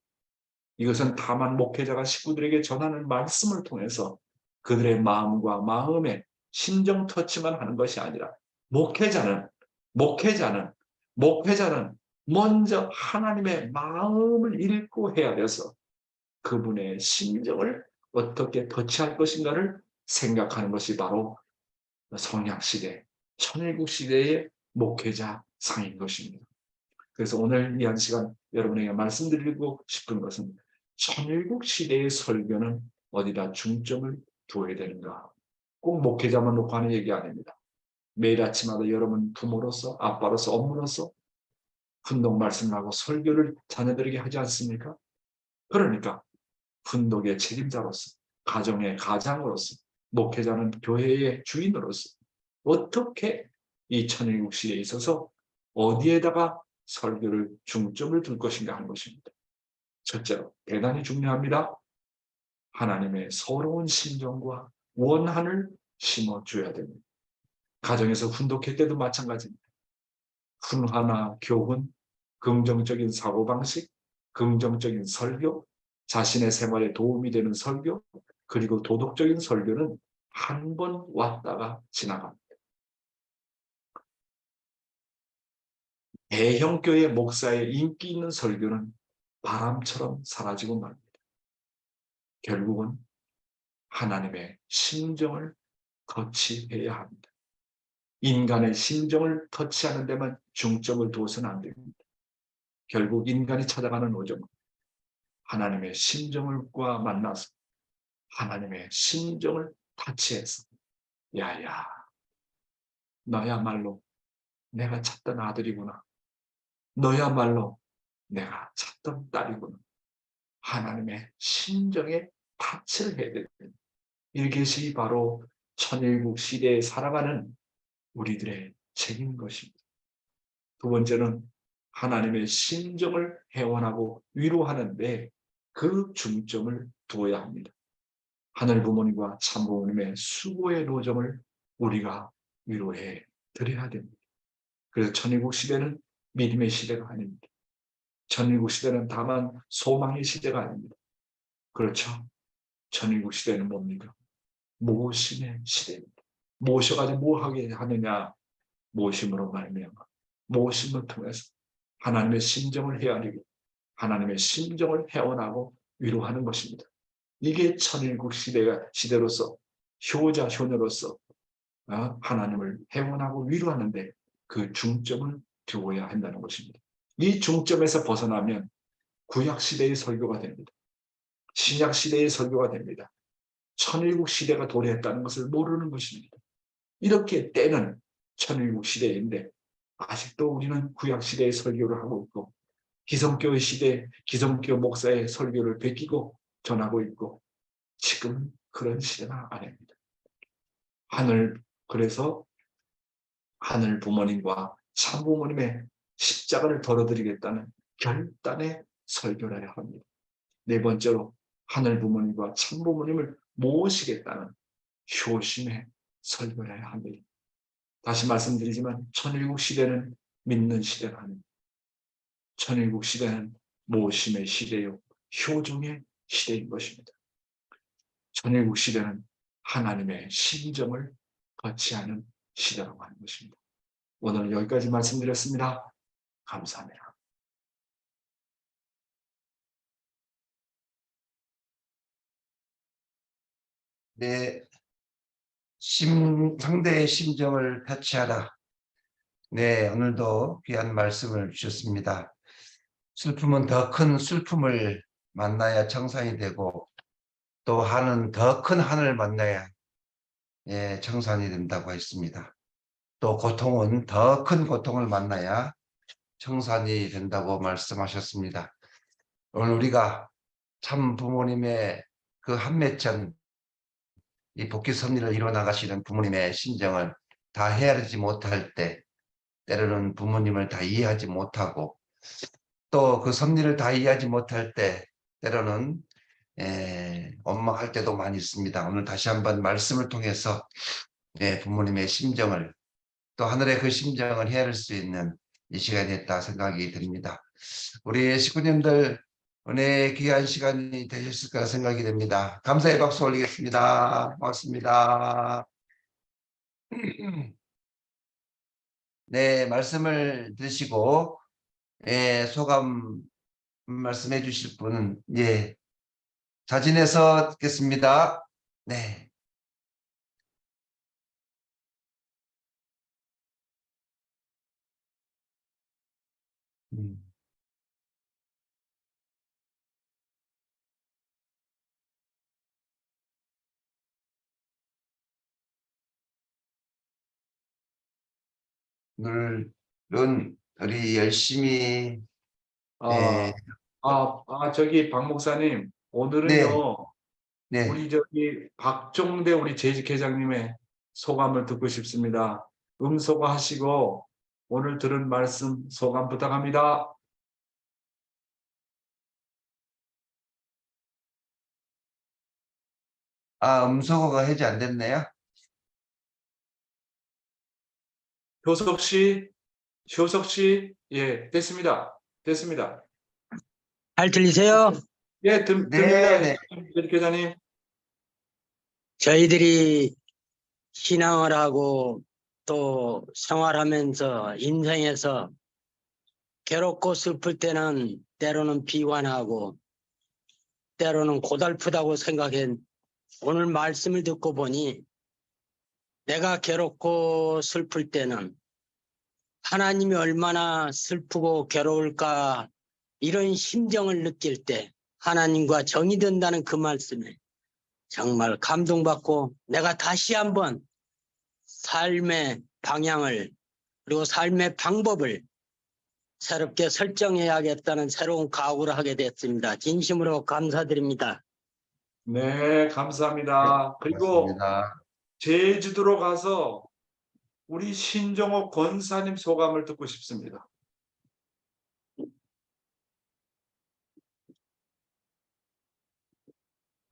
이것은 다만 목회자가 식구들에게 전하는 말씀을 통해서 그들의 마음과 마음의 심정 터치만 하는 것이 아니라, 목회자는 목회자는 먼저 하나님의 마음을 읽고 해야 돼서 그분의 심정을 어떻게 터치할 것인가를 생각하는 것이 바로 성약시대, 천일국 시대의 목회자 상인 것입니다. 그래서 오늘 이 한 시간 여러분에게 말씀드리고 싶은 것은 천일국 시대의 설교는 어디다 중점을 두어야 되는가. 꼭 목회자만 놓고 하는 얘기 아닙니다. 매일 아침마다 여러분 부모로서, 아빠로서, 엄마로서 훈독 말씀을 하고 설교를 자녀들에게 하지 않습니까? 그러니까 훈독의 책임자로서, 가정의 가장으로서, 목회자는 교회의 주인으로서 어떻게 이 천일국 시대에 있어서 어디에다가 설교를 중점을 둘 것인가 하는 것입니다. 첫째로 대단히 중요합니다. 하나님의 서러운 심정과 원한을 심어줘야 됩니다. 가정에서 훈독회 때도 마찬가지입니다. 훈화나 교훈, 긍정적인 사고방식, 긍정적인 설교, 자신의 생활에 도움이 되는 설교, 그리고 도덕적인 설교는 한 번 왔다가 지나갑니다. 대형교회 목사의 인기 있는 설교는 바람처럼 사라지고 맙니다. 결국은 하나님의 심정을 터치해야 합니다. 인간의 심정을 터치하는 데만 중점을 두어서는 안 됩니다. 결국 인간이 찾아가는 오점, 하나님의 심정과 만나서 하나님의 심정을 터치해서 야야, 너야말로 내가 찾던 아들이구나. 너야말로 내가 찾던 딸이구나. 하나님의 심정에 터치를 해야 됩니다. 이것이 바로 천일국 시대에 살아가는 우리들의 책임인 것입니다. 두 번째는 하나님의 심정을 회원하고 위로하는데 그 중점을 두어야 합니다. 하늘 부모님과 참 부모님의 수고의 노점을 우리가 위로해 드려야 됩니다. 그래서 천일국 시대는 믿음의 시대가 아닙니다. 천일국 시대는 다만 소망의 시대가 아닙니다. 그렇죠? 천일국 시대는 뭡니까? 모심의 시대입니다. 모셔가지고 뭐 하게 하느냐? 모심으로 말미암아 모심을 통해서 하나님의 심정을 헤아리고 하나님의 심정을 회원하고 위로하는 것입니다. 이게 천일국 시대로서 효자 효녀로서 하나님을 회원하고 위로하는데 그 중점을 두어야 한다는 것입니다. 이 중점에서 벗어나면 구약 시대의 설교가 됩니다. 신약 시대의 설교가 됩니다. 천일국 시대가 도래했다는 것을 모르는 것입니다. 이렇게 때는 천일국 시대인데 아직도 우리는 구약 시대의 설교를 하고 있고 기성교회 시대 기성교 목사의 설교를 베끼고 전하고 있고 지금 그런 시대가 아닙니다. 그래서 하늘 부모님과 참 부모님의 십자가를 덜어드리겠다는 결단의 설교를 해야 합니다. 네 번째로 하늘 부모님과 참 부모님을 모시겠다는 효심의 설교를 해야 합니다. 다시 말씀드리지만 천일국 시대는 믿는 시대가 아닙니다. 천일국 시대는 모심의 시대요 효종의 시대인 것입니다. 천일국 시대는 하나님의 심정을 거치하는 시대라고 하는 것입니다. 오늘 여기까지 말씀드렸습니다. 감사합니다. 네, 상대의 심정을 터치하라. 네, 오늘도 귀한 말씀을 주셨습니다. 슬픔은 더 큰 슬픔을 만나야 청산이 되고 또 하는 더 큰 하늘을 만나야 청산이 된다고 했습니다. 또 고통은 더 큰 고통을 만나야 청산이 된다고 말씀하셨습니다. 오늘 우리가 참 부모님의 그 한맺천 이 복귀 섭리를 이뤄나가시는 부모님의 심정을 다 헤아리지 못할 때 때로는 부모님을 다 이해하지 못하고 또 그 섭리를 다 이해하지 못할 때 때로는 원망할 때도 많이 있습니다. 오늘 다시 한번 말씀을 통해서 부모님의 심정을 또 하늘의 그 심정을 헤아릴 수 있는 이 시간이 됐다 생각이 듭니다. 우리 식구님들 은혜의 귀한 시간이 되셨을 거라 생각이 됩니다. 감사의 박수 올리겠습니다. 고맙습니다. 네, 말씀을 드시고 소감 말씀해 주실 분은 자진해서 듣겠습니다. 네. 음. 오늘은 우리 열심히 네, 저기 박 목사님, 네, 오늘은요, 네. 우리 저기 박종대 우리 재직 회장님의 소감을 듣고 싶습니다. 음소거하시고 오늘 들은 말씀 소감 부탁합니다. 음소거가 해제 안 됐네요. 효석 씨, 예, 됐습니다. 됐습니다. 잘 들리세요? 예, 듭니다. 네, 네. 재직 회장님. 저희들이 신앙을 하고 또 생활하면서 인생에서 괴롭고 슬플 때는 때로는 비관하고 때로는 고달프다고 생각해 오늘 말씀을 듣고 보니 내가 괴롭고 슬플 때는 하나님이 얼마나 슬프고 괴로울까 이런 심정을 느낄 때 하나님과 정이 된다는 그 말씀에 정말 감동받고 내가 다시 한번 삶의 방향을 그리고 삶의 방법을 새롭게 설정해야겠다는 새로운 각오를 하게 됐습니다. 진심으로 감사드립니다. 네, 감사합니다. 그리고 고맙습니다. 제주도로 가서 우리 신정호 권사님 소감을 듣고 싶습니다.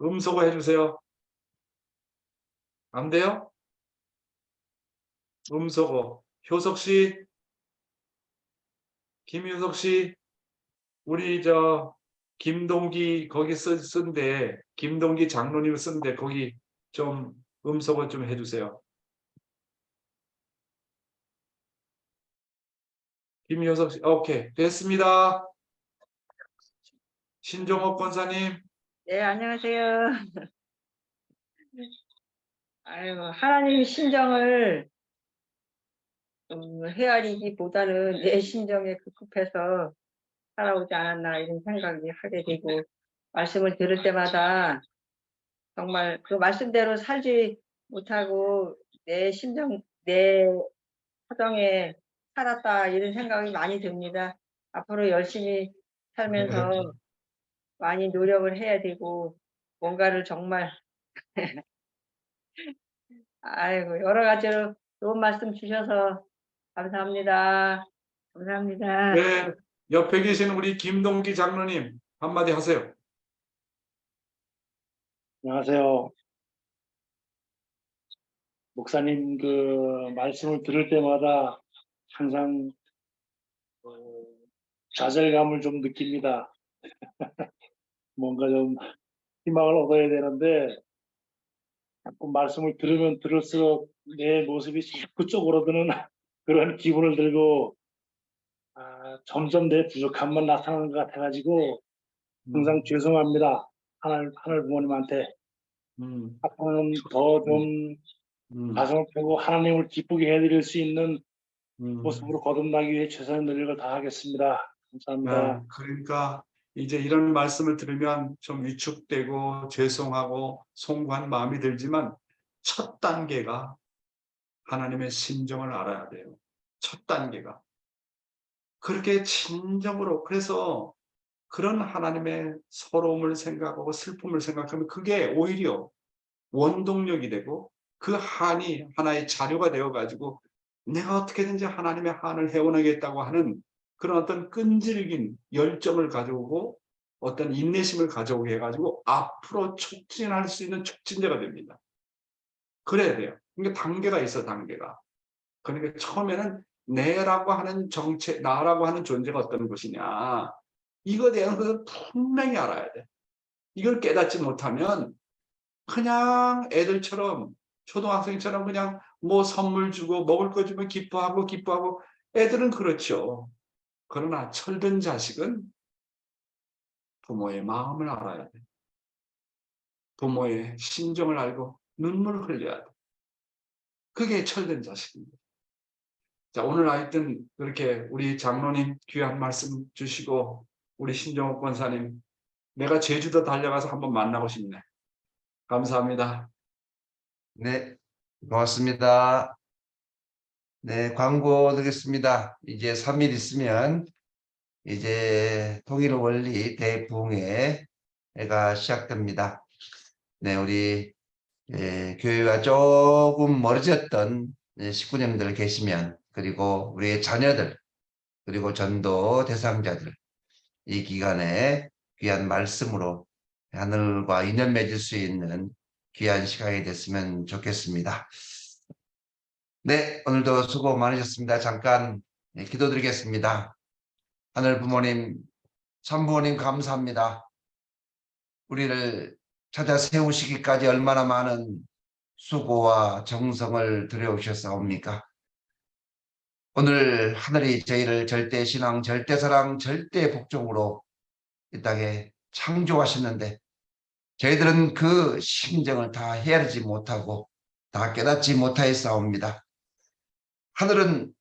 음소거 해주세요. 안 돼요? 음소거. 효석 씨, 김효석 씨, 우리 김동기 거기 쓴데 김동기 장로님 쓴데 거기 좀 음소거 좀 해주세요. 김효석 씨, 오케이, 됐습니다. 신종옥 권사님. 네, 안녕하세요. 아유, 하나님 심정을 헤아리기보다는 내 심정에 급급해서 살아오지 않았나 이런 생각이 하게 되고 말씀을 들을 때마다 정말 그 말씀대로 살지 못하고 내 심정, 내 사정에 살았다 이런 생각이 많이 듭니다. 앞으로 열심히 살면서 많이 노력을 해야 되고 뭔가를 정말 아이고 여러 가지로 좋은 말씀 주셔서 감사합니다. 감사합니다. 네, 옆에 계신 우리 김동기 장로님 한마디 하세요. 안녕하세요. 목사님 그 말씀을 들을 때마다 항상 좌절감을 좀 느낍니다. 뭔가 좀 희망을 얻어야 되는데 자꾸 말씀을 들으면 들을수록 내 모습이 자꾸 쪼그러드는 그런 기분을 들고 점점 내 부족함만 나타나는 것 같아가지고 항상 죄송합니다. 하늘 부모님한테 앞으로는 더 좀 가슴을 펴고 하나님을 기쁘게 해드릴 수 있는 모습으로 거듭나기 위해 최선의 노력을 다하겠습니다. 감사합니다. 그러니까 이제 이런 말씀을 들으면 좀 위축되고 죄송하고 송구한 마음이 들지만 첫 단계가 하나님의 심정을 알아야 돼요. 첫 단계가. 그렇게 진정으로 그래서 그런 하나님의 서러움을 생각하고 슬픔을 생각하면 그게 오히려 원동력이 되고 그 한이 하나의 자료가 되어가지고 내가 어떻게든지 하나님의 한을 헤어나겠다고 하는 그런 어떤 끈질긴 열정을 가져오고 어떤 인내심을 가져오게 해가지고 앞으로 촉진할 수 있는 촉진제가 됩니다. 그래야 돼요. 그러니까 단계가 있어, 단계가. 그러니까 처음에는 내라고 하는 정체, 나라고 하는 존재가 어떤 것이냐. 이거에 대한 것을 분명히 알아야 돼. 이걸 깨닫지 못하면 그냥 애들처럼 초등학생처럼 그냥 뭐 선물 주고 먹을 거 주면 기뻐하고 애들은 그렇죠. 그러나 철든 자식은 부모의 마음을 알아야 돼. 부모의 심정을 알고 눈물을 흘려야 돼. 그게 철든 자식입니다. 자, 오늘 하여튼 그렇게 우리 장로님 귀한 말씀 주시고 우리 신정옥 권사님 내가 제주도 달려가서 한번 만나고 싶네. 감사합니다. 네, 고맙습니다. 네, 광고 드리겠습니다. 이제 3일 있으면 이제 통일 원리 대부흥회가 시작됩니다. 네, 우리 교회가 조금 멀어졌던 식구님들 계시면, 그리고 우리의 자녀들, 그리고 전도 대상자들, 이 기간에 귀한 말씀으로 하늘과 인연 맺을 수 있는 귀한 시간이 됐으면 좋겠습니다. 네, 오늘도 수고 많으셨습니다. 잠깐 기도드리겠습니다. 하늘 부모님, 참부모님 감사합니다. 우리를 찾아 세우시기까지 얼마나 많은 수고와 정성을 들여오셨사옵니까? 오늘 하늘이 저희를 절대신앙, 절대사랑, 절대복종으로 이 땅에 창조하셨는데 저희들은 그 심정을 다 헤아리지 못하고 다 깨닫지 못하였사옵니다. 하늘은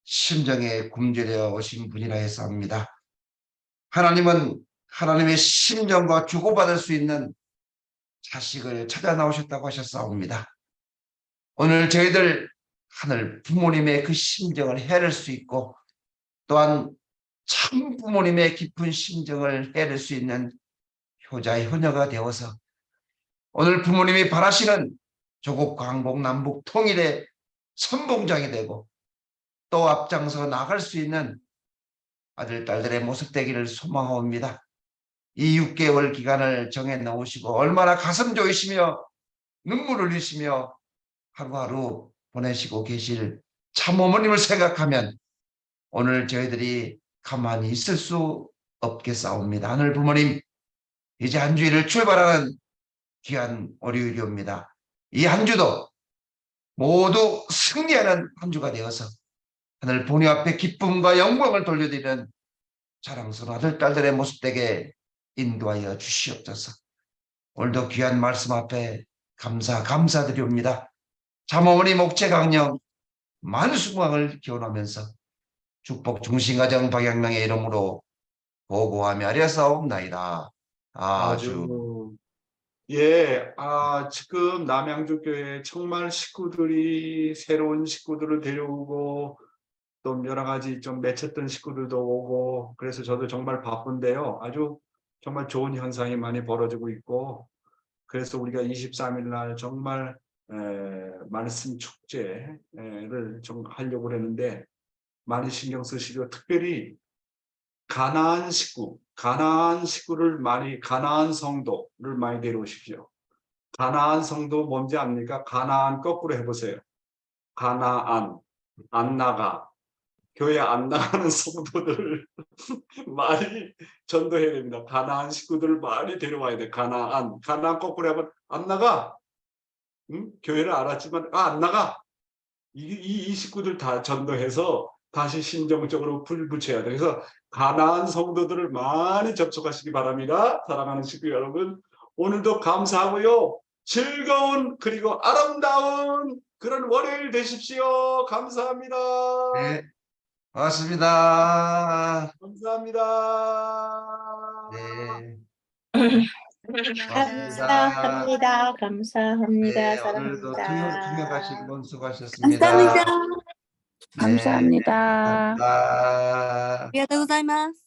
심정에 굶주려 오신 분이라 했사옵니다. 하나님은 하나님의 심정과 주고받을 수 있는 자식을 찾아 나오셨다고 하셨사옵니다. 오늘 저희들 하늘 부모님의 그 심정을 헤아릴 수 있고 또한 참 부모님의 깊은 심정을 헤아릴 수 있는 효자 효녀가 되어서 오늘 부모님이 바라시는 조국 강복 남북 통일의 선봉장이 되고 또 앞장서 나갈 수 있는 아들 딸들의 모습 되기를 소망하옵니다. 이 6개월 기간을 정해 놓으시고 얼마나 가슴 조이시며 눈물을 흘리시며 하루하루 보내시고 계실 참어머님을 생각하면 오늘 저희들이 가만히 있을 수 없겠사옵니다. 하늘 부모님, 이제 한 주일을 출발하는 귀한 월요일이옵니다. 이 한 주도 모두 승리하는 한 주가 되어서 하늘 부모님 앞에 기쁨과 영광을 돌려드리는 자랑스러운 아들 딸들의 모습 되게 인도하여 주시옵소서. 오늘도 귀한 말씀 앞에 감사드리옵니다. 참어머니 목재 강령 만수무강을 기원하면서 축복 중심가정 박양명의 이름으로 보고하며 아뢰사옵나이다. 아주. 예, 지금 남양주교회 정말 식구들이 새로운 식구들을 데려오고 또 여러 가지 좀 맺혔던 식구들도 오고 그래서 저도 정말 바쁜데요. 아주 정말 좋은 현상이 많이 벌어지고 있고 그래서 우리가 23일 날 정말 말씀 축제를 좀 하려고 그랬는데 많이 신경 쓰시고 특별히 가나안 식구를 많이 가나안 성도를 많이 데려오십시오. 가나안 성도 뭔지 압니까? 가나안 거꾸로 해보세요. 가나안 안 나가 교회 안 나가는 성도들을 많이 전도해야 됩니다. 가나안 식구들을 많이 데려와야 돼. 가나안 거꾸로 하면 안 나가. 교회를 알았지만 안 나가. 이 식구들 다 전도해서 다시 심정적으로 불 붙여야 돼. 그래서 가나안 성도들을 많이 접촉하시기 바랍니다. 사랑하는 식구 여러분, 오늘도 감사하고요. 즐거운 그리고 아름다운 그런 월요일 되십시오. 감사합니다. 네, 고맙습니다. 감사합니다. 네. 감사합니다. 감사합니다. 네, 오늘도 사랑합니다. 투명하신 분 수고하셨습니다. 감사합니다. 네, 감사합니다. ありがとうございます。